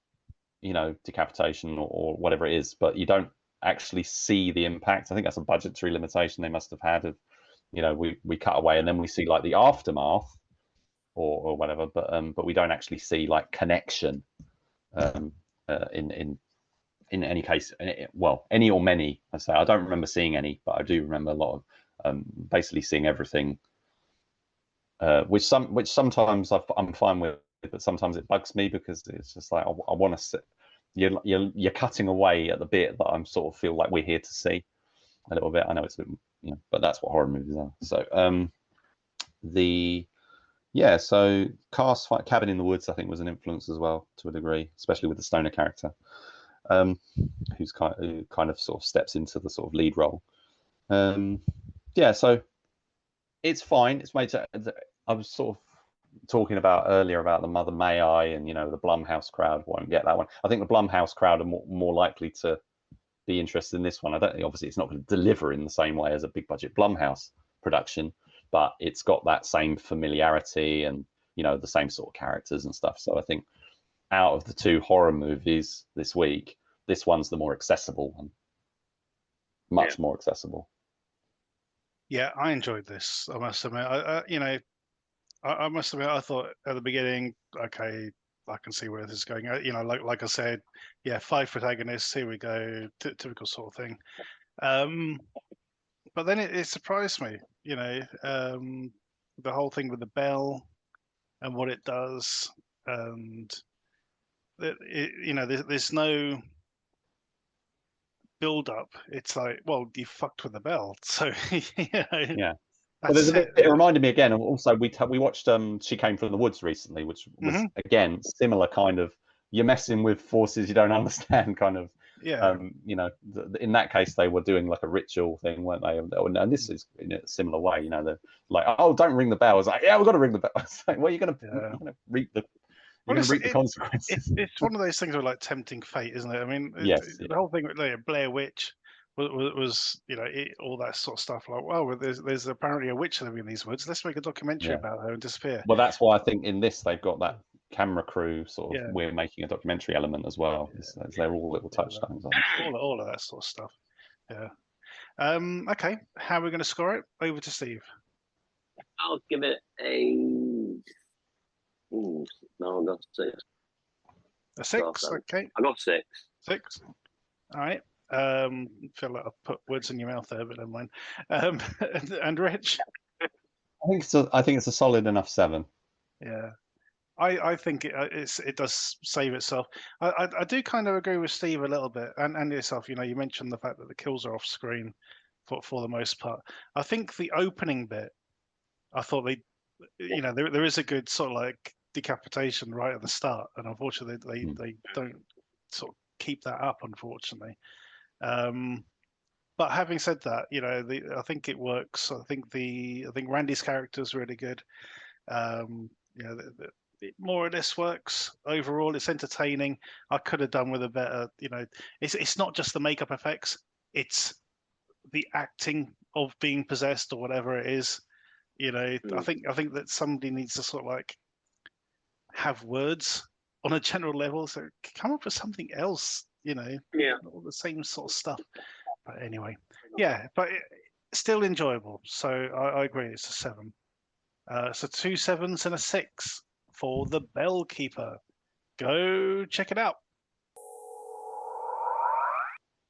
decapitation or whatever it is, but you don't actually see the impact. I think that's a budgetary limitation they must have had of, we cut away and then we see like the aftermath or whatever, but we don't actually see like connection in any case. Well, any or many, I say. I don't remember seeing any, but I do remember a lot of basically seeing everything, which sometimes I'm fine with, but sometimes it bugs me because it's just like I want to sit. You're cutting away at the bit that I'm sort of feel like we're here to see a little bit. I know it's a bit, but that's what horror movies are. So so cast fight Cabin in the Woods I think was an influence as well to a degree, especially with the stoner character, who kind of sort of steps into the sort of lead role. So it's fine. It's made to. I was sort of talking about earlier about the Mother May I and the Blumhouse crowd won't get that one. I think the Blumhouse crowd are more likely to be interested in this one. I don't think, obviously it's not going to deliver in the same way as a big budget Blumhouse production, but it's got that same familiarity and the same sort of characters and stuff. So I think out of the two horror movies this week, this one's the more accessible and much more accessible. Yeah, I enjoyed this. I must admit, I must admit, I thought at the beginning, okay, I can see where this is going. Like I said, 5 protagonists. Here we go, typical sort of thing. But then it surprised me, the whole thing with the bell and what it does, and there's no build up. It's like, well, you fucked with the bell, so yeah. Well, there's a bit. It reminded me again. Also, we watched She Came from the Woods recently, which was again similar kind of. You're messing with forces you don't understand, kind of. Yeah. In that case, they were doing like a ritual thing, weren't they? And this is in a similar way. They're like, oh, don't ring the bell. I was like, yeah, we've got to ring the bell. I was like, well, you're going to reap the. You're going to reap the consequences. It's one of those things of like tempting fate, isn't it? I mean, the whole thing with Blair Witch. Was all that sort of stuff like, well, there's apparently a witch living in these woods, let's make a documentary about her and disappear. Well, that's why I think in this they've got that camera crew sort of we're making a documentary element as well. They're all little touchstones. All of that sort of stuff. Okay, how are we going to score it? Over to Steve. I'll give it a no, I got 6. A 6. Okay, I got 6. All right. Feel like I've put words in your mouth there, but never mind. And Rich, I think it's a solid enough 7. Yeah, I think it does save itself. I do kind of agree with Steve a little bit, and yourself. You mentioned the fact that the kills are off screen for the most part. I think the opening bit, I thought there is a good sort of like decapitation right at the start, and unfortunately they don't sort of keep that up, unfortunately. But having said that, I think it works. I think Randy's character is really good. more or less works overall. It's entertaining. I could have done with a better, it's not just the makeup effects, it's the acting of being possessed or whatever it is. I think that somebody needs to sort of like have words on a general level, so come up with something else, all the same sort of stuff. But anyway, yeah, but still enjoyable. So I agree, it's a 7. So 2 7s and a 6 for The Bellkeeper. Go check it out.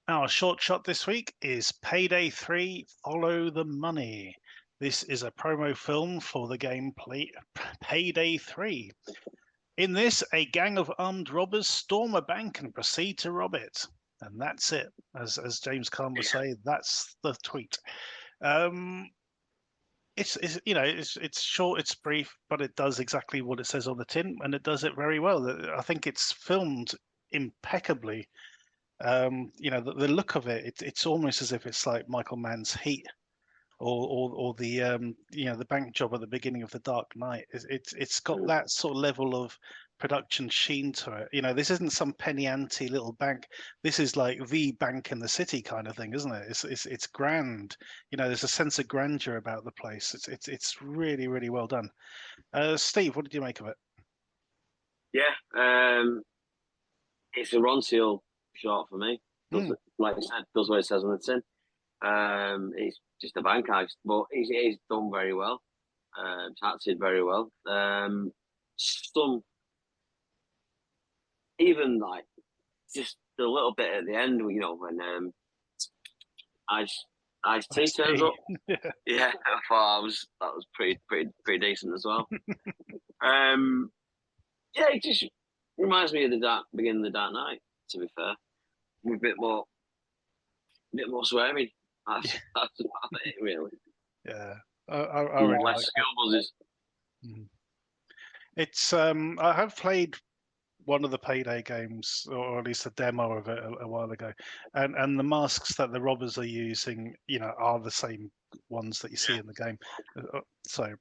Our short shot this week is Payday 3 Follow the Money. This is a promo film for the game Payday 3. In this, a gang of armed robbers storm a bank and proceed to rob it. And that's it. As James Caan would say, that's the tweet. It's short, it's brief, but it does exactly what it says on the tin, and it does it very well. I think it's filmed impeccably. The look of it, it's almost as if it's like Michael Mann's Heat, or the the bank job at the beginning of The Dark Knight. It's got that sort of level of production sheen to it. This isn't some penny ante little bank. This is like the bank in the city kind of thing, isn't it? It's grand. There's a sense of grandeur about the place. It's really, really well done. Steve, what did you make of it? Yeah, it's a Ron Seal shot for me. Like I said, does what it says on the tin. It's just a bank heist, but he's done very well. It's acted very well. Some even like just a little bit at the end, when Ice T turns up. Yeah, I thought that was pretty decent as well. Yeah, it just reminds me of the beginning of the Dark Knight. To be fair, with a bit more swearing. That's about it, really. Yeah, I really less like skill buzzes. It's I have played one of the Payday games, or at least a demo of it a while ago, and the masks that the robbers are using, are the same ones that you see in the game. So,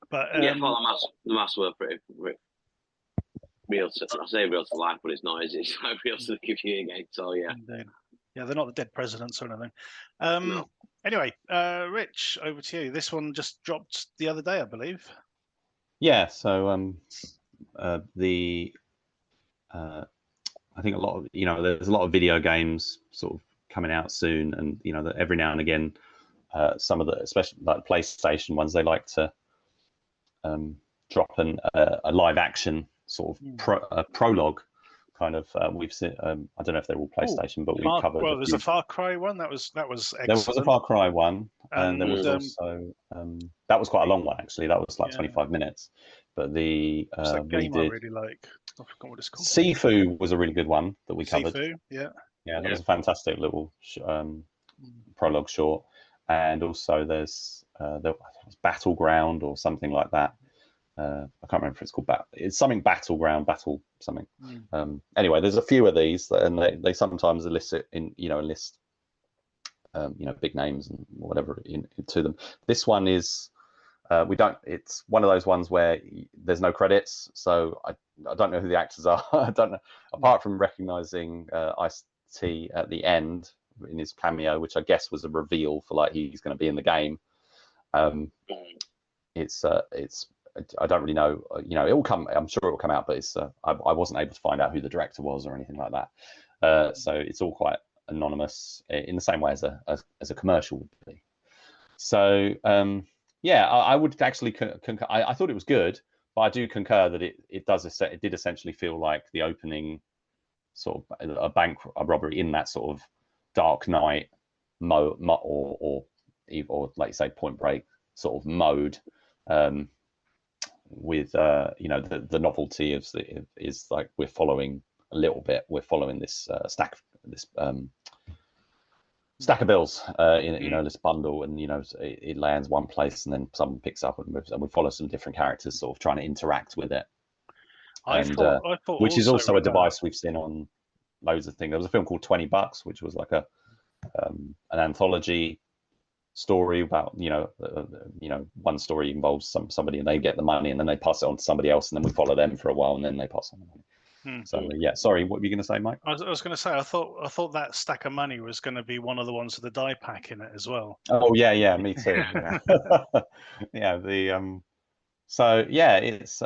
but yeah, the masks were pretty real. I say real to life, but it's not. It's like real to the computer game. So yeah. Indeed. Yeah, they're not the dead presidents or anything. No. Anyway, Rich, over to you. This one just dropped the other day, I believe. Yeah. So I think a lot of there's a lot of video games sort of coming out soon, and that every now and again, some of the, especially like PlayStation ones, they like to drop a live action sort of prologue. Kind of, we've seen. I don't know if they're all PlayStation, but we've covered. Well, there's a Far Cry one that was excellent. There was a Far Cry one, and there was also that was quite a long one actually. That was like 25 minutes. But the that game I really like. I forgot what it's called. Sifu was a really good one that we covered. Sifu, yeah. Yeah, that was a fantastic little prologue short, and also there was Battleground or something like that. I can't remember if it's called it's something Battleground, Battle something. Anyway, there's a few of these, and they sometimes enlist big names and whatever into them. This one is it's one of those ones where there's no credits, so I don't know who the actors are. I don't know, apart from recognizing Ice-T at the end in his cameo, which I guess was a reveal for like he's going to be in the game. It's I don't really know. It will come. I'm sure it will come out, but it's I wasn't able to find out who the director was or anything like that. So it's all quite anonymous in the same way as a commercial would be. So yeah, I would actually concur. I thought it was good, but I do concur that it did essentially feel like the opening sort of a bank robbery in that sort of Dark Knight or like you say Point Break sort of mode. With the novelty is like we're following this stack of bills in this bundle, and it lands one place and then someone picks up and moves, and we follow some different characters sort of trying to interact with it. I thought which is also a device we've seen on loads of things. There was a film called $20, which was like an anthology story about one story involves somebody and they get the money and then they pass it on to somebody else and then we follow them for a while and then they pass on the money. So yeah, sorry, what were you going to say, Mike? I was going to say I thought that stack of money was going to be one of the ones with the die pack in it as well. Oh yeah, me too. Yeah. Yeah, so yeah, it's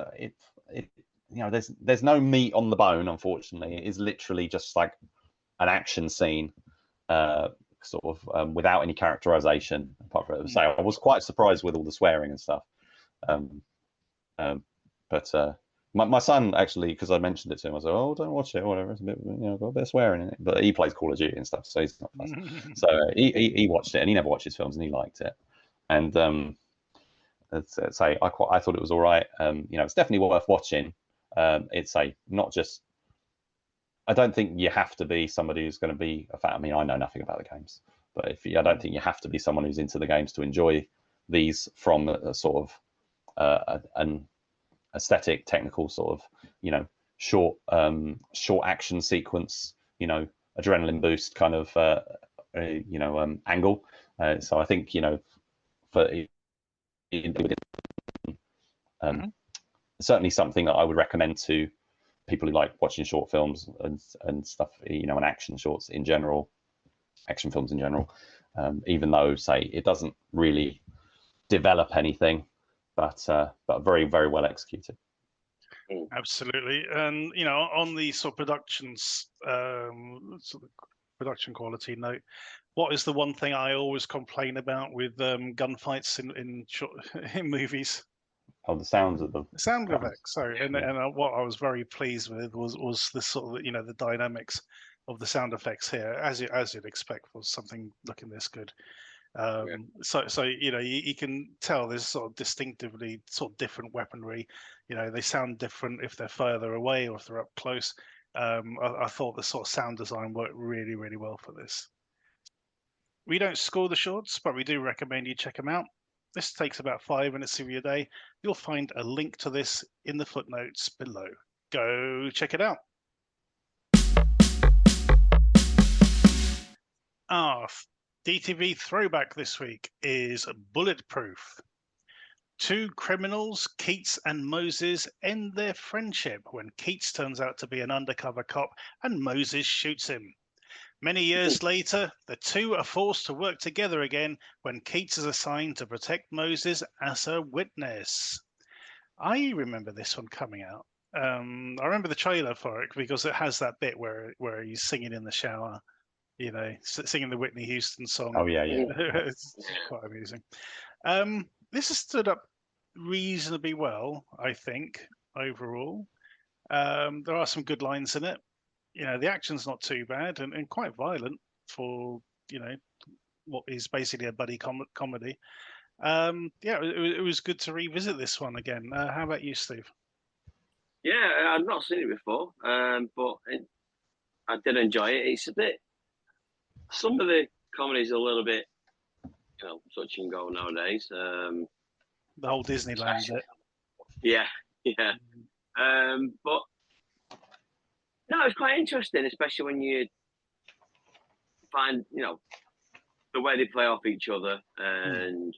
there's no meat on the bone, unfortunately. It is literally just like an action scene, without any characterization. Apart from say, I was quite surprised with all the swearing and stuff. But my son actually, because I mentioned it to him, I said, "Oh, don't watch it, or whatever. It's a bit, got a bit of swearing in it." But he plays Call of Duty and stuff, so he's not fussed. So he watched it, and he never watches films, and he liked it. And I thought it was all right. It's definitely worth watching. It's not just. I don't think you have to be somebody who's going to be a fan. I mean, I know nothing about the games, but I don't think you have to be someone who's into the games to enjoy these from a sort of an aesthetic, technical sort of, short action sequence, adrenaline boost kind of, angle. So I think, for certainly something that I would recommend to people who like watching short films and stuff, and action shorts in general, action films in general, even though, say, it doesn't really develop anything, but very, very well executed. Absolutely. And on the sort of productions production quality note, what is the one thing I always complain about with gunfights in movies? Oh, the sounds of the sound effects. Sorry, and what I was very pleased with was the sort of the dynamics of the sound effects here, as you'd expect for something looking this good. So you can tell there's sort of distinctively sort of different weaponry. They sound different if they're further away or if they're up close. I thought the sort of sound design worked really, really well for this. We don't score the shorts, but we do recommend you check them out. This takes about 5 minutes of your day. You'll find a link to this in the footnotes below. Go check it out. Our DTV throwback this week is Bulletproof. Two criminals, Keats and Moses, end their friendship when Keats turns out to be an undercover cop and Moses shoots him. Many years later, the two are forced to work together again when Keats is assigned to protect Moses as a witness. I remember this one coming out. I remember the trailer for it because it has that bit where he's singing in the shower, singing the Whitney Houston song. Oh yeah. It's quite amusing. This has stood up reasonably well, I think, overall. There are some good lines in it. The action's not too bad and quite violent for, what is basically a buddy comedy. It was good to revisit this one again. How about you, Steve? Yeah, I've not seen it before, but I did enjoy it. It's a bit. Some of the comedies are a little bit, touch and go nowadays. The whole Disneyland bit. Yeah. But no, it's quite interesting, especially when you find, the way they play off each other, and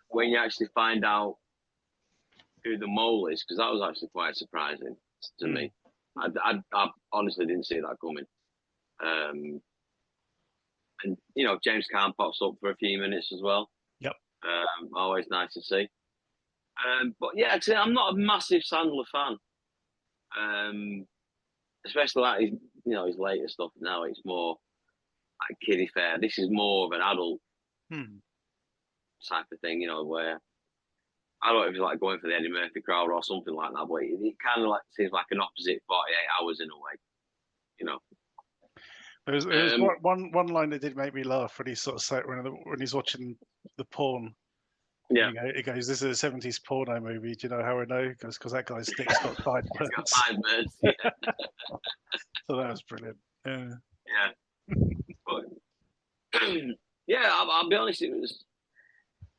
when you actually find out who the mole is, because that was actually quite surprising to me. I honestly didn't see that coming. And James Caan pops up for a few minutes as well. Yep. Always nice to see. But yeah, actually, I'm not a massive Sandler fan. Especially like his later stuff. Now it's more like kiddie fare. This is more of an adult type of thing, where I don't know if it's like going for the Eddie Murphy crowd or something like that, but it kind of like seems like an opposite 48 Hours in a way, There's one line that did make me laugh when he sort of said when he's watching the porn. Yeah. He goes, "This is a 70s porno movie. Do you know how I know?" Because that guy's dick's got sideburns. Got sideburns. Yeah. So that was brilliant. Yeah. But, I'll be honest, it was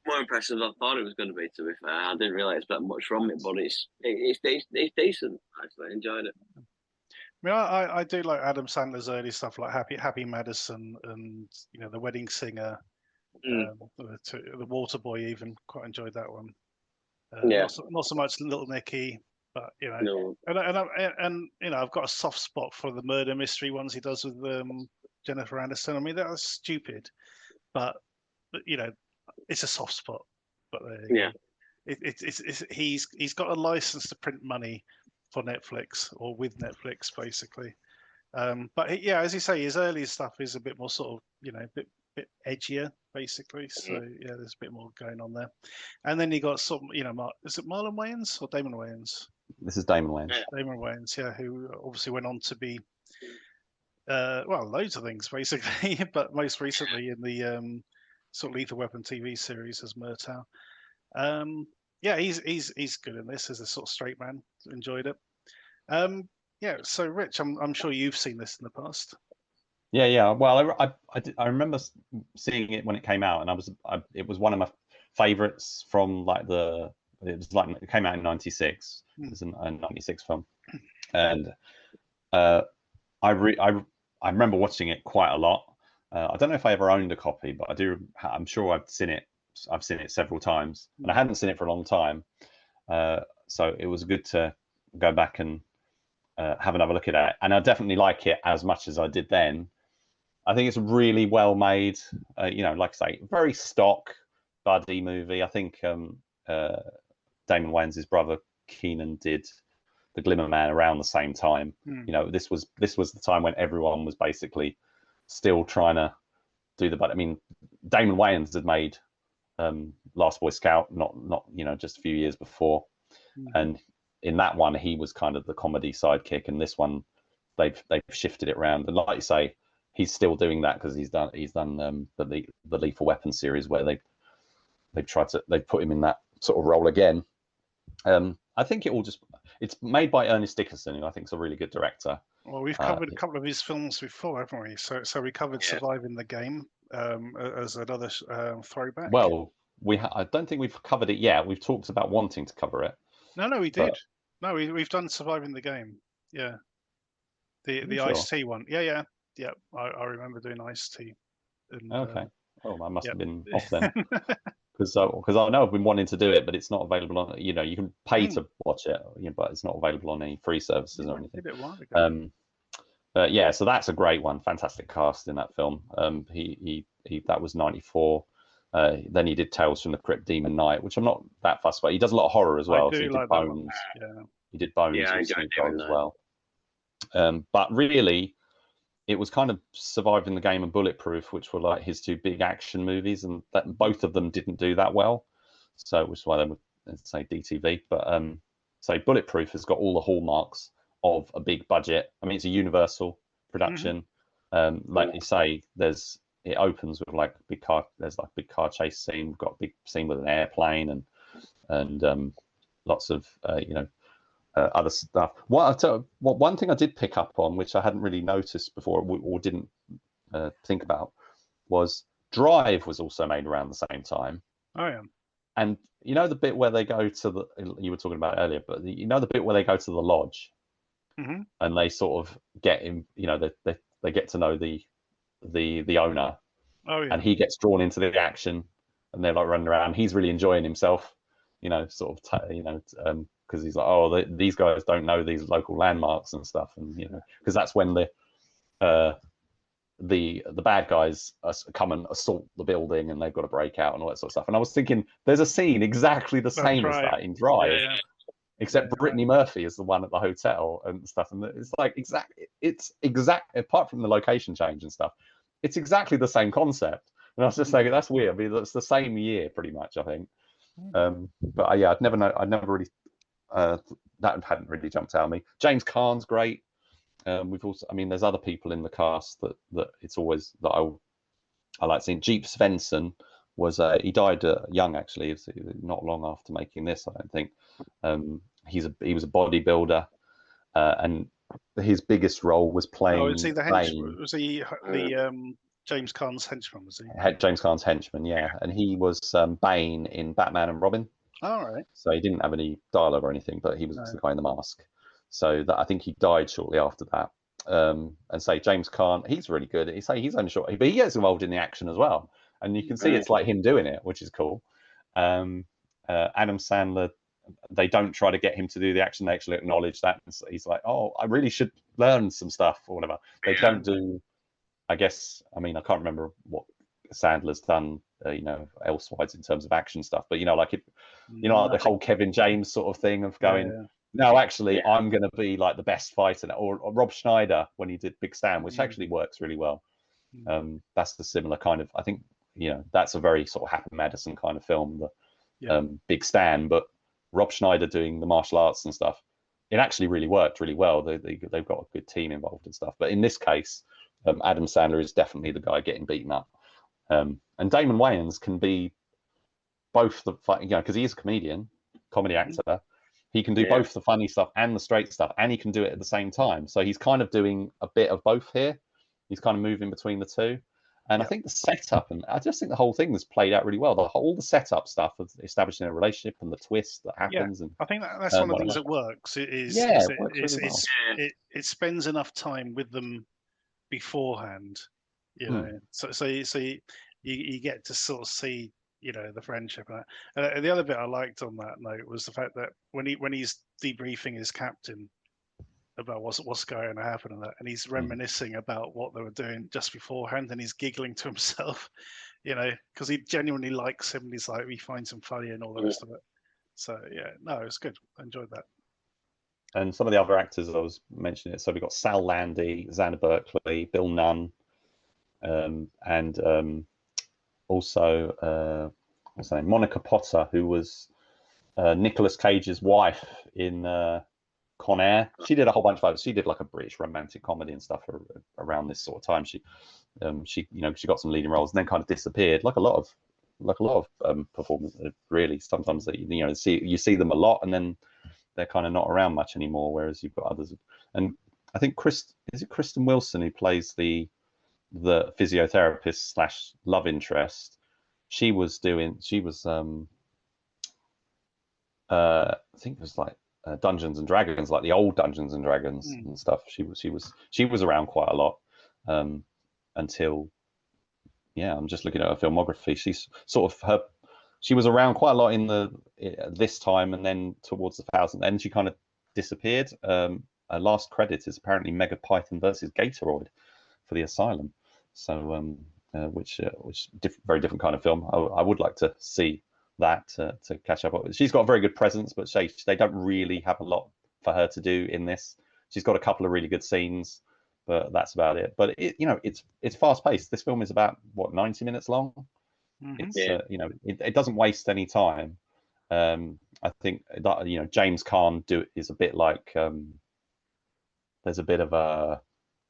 more impressive than I thought it was going to be, to be fair. I didn't really expect much from it, but it's decent. Actually, I enjoyed it. I mean, I do like Adam Sandler's early stuff, like Happy Madison and The Wedding Singer. The Water Boy even quite enjoyed that one. Not so much Little Nicky, but and I've got a soft spot for the murder mystery ones he does with Jennifer Aniston. I mean, that was stupid, but it's a soft spot. But he's got a license to print money for Netflix or with Netflix basically. But as you say, his earlier stuff is a bit more sort of a bit edgier basically. So there's a bit more going on there. And then you got some is it Marlon Wayans or Damon Wayans? This is Damon Wayans. Damon Wayans, who obviously went on to be loads of things basically, but most recently in the sort of Lethal Weapon TV series as Murtaugh. He's good in this as a sort of straight man. Enjoyed it. So Rich, I'm sure you've seen this in the past. Yeah. Well, I remember seeing it when it came out, and it was one of my favorites from it came out in '96. It was a '96 film, and I remember watching it quite a lot. I don't know if I ever owned a copy, but I do. I'm sure I've seen it several times, and I hadn't seen it for a long time. So it was good to go back and have another look at it. And I definitely like it as much as I did then. I think it's really well made. Like I say, very stock buddy movie. I think Damon Wayans' brother Keenan did The Glimmer Man around the same time. This was the time when everyone was basically still trying to do the. But I mean, Damon Wayans had made Last Boy Scout not just a few years before, and in that one he was kind of the comedy sidekick, and this one they've shifted it around. And like you say, he's still doing that because he's done the Lethal Weapon series where they've put him in that sort of role again. I think it's made by Ernest Dickerson, who I think is a really good director. Well, we've covered a couple of his films before, haven't we? So we covered Surviving the Game as another throwback. Well, I don't think we've covered it yet. We've talked about wanting to cover it. No, we did. No, we've done Surviving the Game. Yeah, the Ice-T one. Yeah. I remember doing Ice-T. Okay. I must have been off then. Because I know I've been wanting to do it, but it's not available on. You can pay to watch it, but it's not available on any free services or anything. Did it a while ago. So that's a great one. Fantastic cast in that film. He that was '94. Then he did Tales from the Crypt, Demon Knight, which I'm not that fussed about. He does a lot of horror as well. I do He like did Bones. He did Bones as well. But really, it was kind of Surviving the Game and Bulletproof, which were like his two big action movies, and that both of them didn't do that well. So, which is why they would say DTV. But so Bulletproof has got all the hallmarks of a big budget. I mean, it's a Universal production. Like you say, it opens with like big car. There's like a big car chase scene. We've got a big scene with an airplane and lots of other stuff. One thing I did pick up on, which I hadn't really noticed before or didn't think about, was Drive was also made around the same time. Oh yeah. And the bit where they go to you were talking about earlier, but the bit where they go to the lodge, and they sort of get him. They get to know the owner. Oh yeah. And he gets drawn into the action, and they're like running around. He's really enjoying himself. Because he's like, these guys don't know these local landmarks and stuff, and because that's when the bad guys come and assault the building, and they've got to break out and all that sort of stuff. And I was thinking, there's a scene exactly the same as that in Drive, except Brittany Murphy is the one at the hotel and stuff, and it's like it's exact. Apart from the location change and stuff, it's exactly the same concept. And I was just thinking, that's weird. I mean, it's the same year pretty much, I think. But I'd never really. That hadn't really jumped out at me. James Caan's great. We've also, there's other people in the cast that it's always that I like seeing. Jeep Svensson he died young actually. It was not long after making this, I don't think. He was a bodybuilder, and his biggest role was playing. Was he the henchman? Was he the James Caan's henchman? Was he? James Caan's henchman, yeah. And he was Bane in Batman and Robin. All right. So he didn't have any dialogue or anything, but he was the guy in the mask. So that I think he died shortly after that. And say James Caan, he's really good. He's only short, but he gets involved in the action as well. and you can see it's like him doing it, which is cool. Adam Sandler, they don't try to get him to do the action; they actually acknowledge that. And so he's like, "Oh, I really should learn some stuff or whatever." They don't do. I guess. I mean, I can't remember what Sandler's done, elsewise in terms of action stuff. But like like the whole Kevin James sort of thing of going, no, actually, I'm going to be like the best fighter. Or Rob Schneider when he did Big Stan, which actually works really well. That's the similar kind of. I think that's a very sort of Happy Madison kind of film, the Big Stan, but Rob Schneider doing the martial arts and stuff. It actually really worked really well. They've got a good team involved and stuff. But in this case, Adam Sandler is definitely the guy getting beaten up. And Damon Wayans can be both the because he is a comedy actor. He can do both the funny stuff and the straight stuff, and he can do it at the same time. So he's kind of doing a bit of both here. He's kind of moving between the two. And I think the setup, and I just think the whole thing has played out really well. All the setup stuff of establishing a relationship and the twist that happens. And I think that's one of the things that works. It spends enough time with them beforehand, So you get to sort of see, the friendship. And the other bit I liked on that note was the fact that when he's debriefing his captain about what's going to happen and he's reminiscing about what they were doing just beforehand, and he's giggling to himself, because he genuinely likes him. And he's like, he finds him funny and all the rest of it. So it's good. I enjoyed that. And some of the other actors I was mentioning it. So we've got Sal Landy, Xander Berkeley, Bill Nunn, and also what's her name? Monica Potter, who was Nicolas Cage's wife in Con Air. She did a whole bunch of others. She did like a British romantic comedy and stuff around this sort of time. She got some leading roles and then kind of disappeared, like a lot of performers. Really, sometimes you see them a lot and then they're kind of not around much anymore. Whereas you've got others, and I think Kristen Wilson, who plays the physiotherapist / love interest. I think it was like Dungeons and Dragons, like the old Dungeons and Dragons and stuff. She was around quite a lot until I'm just looking at her filmography. She's sort of she was around quite a lot in this time, and then towards the 2000s, then she kind of disappeared. Her last credit is apparently Mega Python versus Gatoroid for the Asylum. So which very different kind of film. I would like to see that to catch up with. She's got a very good presence, but they don't really have a lot for her to do in this. She's got a couple of really good scenes, but that's about it. But it's fast paced. This film is about 90 minutes long. It's it doesn't waste any time. I think that James Caan is a bit like there's a bit of a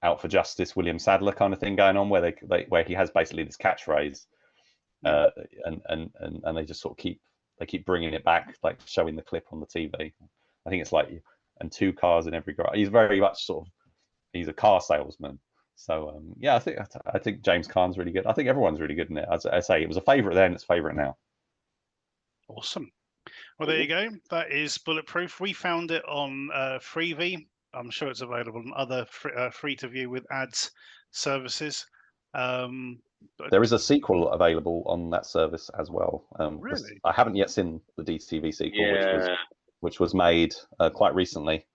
Out for Justice William Sadler kind of thing going on where where he has basically this catchphrase. And they just sort of keep bringing it back, like showing the clip on the TV. I think it's like, and 2 cars in every garage. He's very much he's a car salesman. So I think James Caan's really good. I think everyone's really good in it. As I say, it was a favourite then, it's a favourite now. Awesome. Well, there you go. That is Bulletproof. We found it on Freevee. I'm sure it's available on other free to view with ads services. There is a sequel available on that service as well. Really? I haven't yet seen the DTV sequel, which was made quite recently.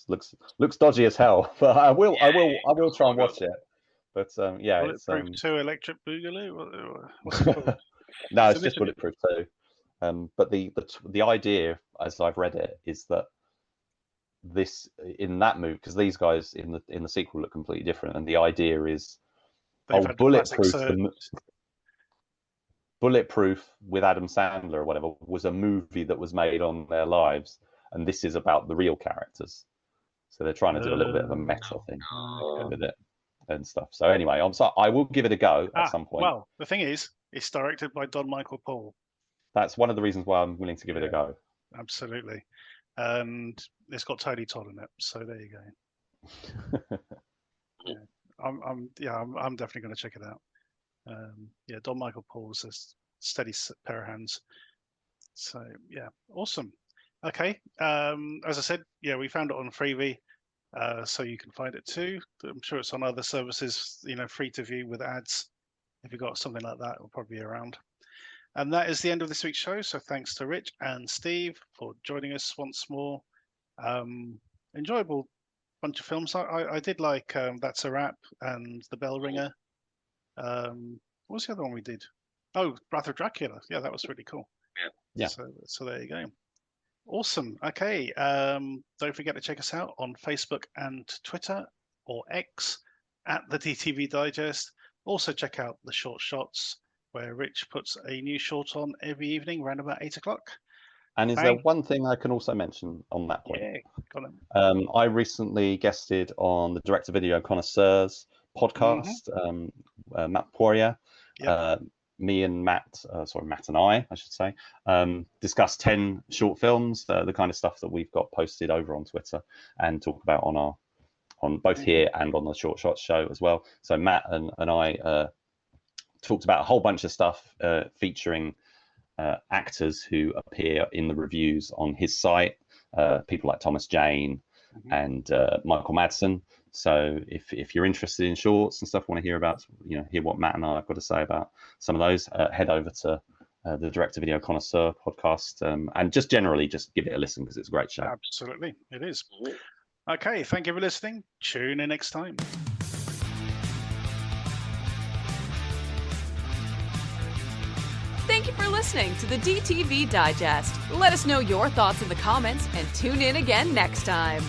Looks dodgy as hell. But I will try and watch it. But Bulletproof 2 Electric Boogaloo. What's it called? No, it's just Bulletproof 2. But the idea, as I've read it, is that this in that movie, because these guys in the sequel look completely different, and the idea is Bulletproof with Adam Sandler or whatever was a movie that was made on their lives, and this is about the real characters. So they're trying to do a little bit of a meta thing with it and stuff. So anyway, I'm sorry, I will give it a go at some point. Well, the thing is, it's directed by Don Michael Paul. That's one of the reasons why I'm willing to give it a go. Absolutely. And it's got Tony Todd in it, so there you go. I'm definitely going to check it out. Don Michael Paul's a steady pair of hands. So awesome. Okay. As I said, we found it on Freevee. so you can find it too. I'm sure it's on other services, free to view with ads. If you've got something like that, it'll probably be around. And that is the end of this week's show. So thanks to Rich and Steve for joining us once more. Enjoyable bunch of films. I did like That's a Wrap and The Bell Ringer. What was the other one we did? Oh, Wrath of Dracula. Yeah, that was really cool. Yeah. So there you go. Awesome. Okay. Don't forget to check us out on Facebook and Twitter or X at the DTV Digest. Also check out the Short Shots, where Rich puts a new short on every evening around about 8 o'clock. And is there one thing I can also mention on that point? Yeah, got it. I recently guested on the Direct to Video Connoisseurs podcast. Matt Poirier. Yep. Me and Matt and I should say, discuss 10 short films, the kind of stuff that we've got posted over on Twitter and talk about on both here and on the Short Shots show as well. So Matt and I talked about a whole bunch of stuff featuring actors who appear in the reviews on his site, people like Thomas Jane and Michael Madsen. So if you're interested in shorts and stuff, want to hear what Matt and I have got to say about some of those, head over to the Direct to Video Connoisseur podcast and just generally just give it a listen because it's a great show. Absolutely, it is. Okay, thank you for listening. Tune in next time. Thank you for listening to the DTV Digest. Let us know your thoughts in the comments and tune in again next time.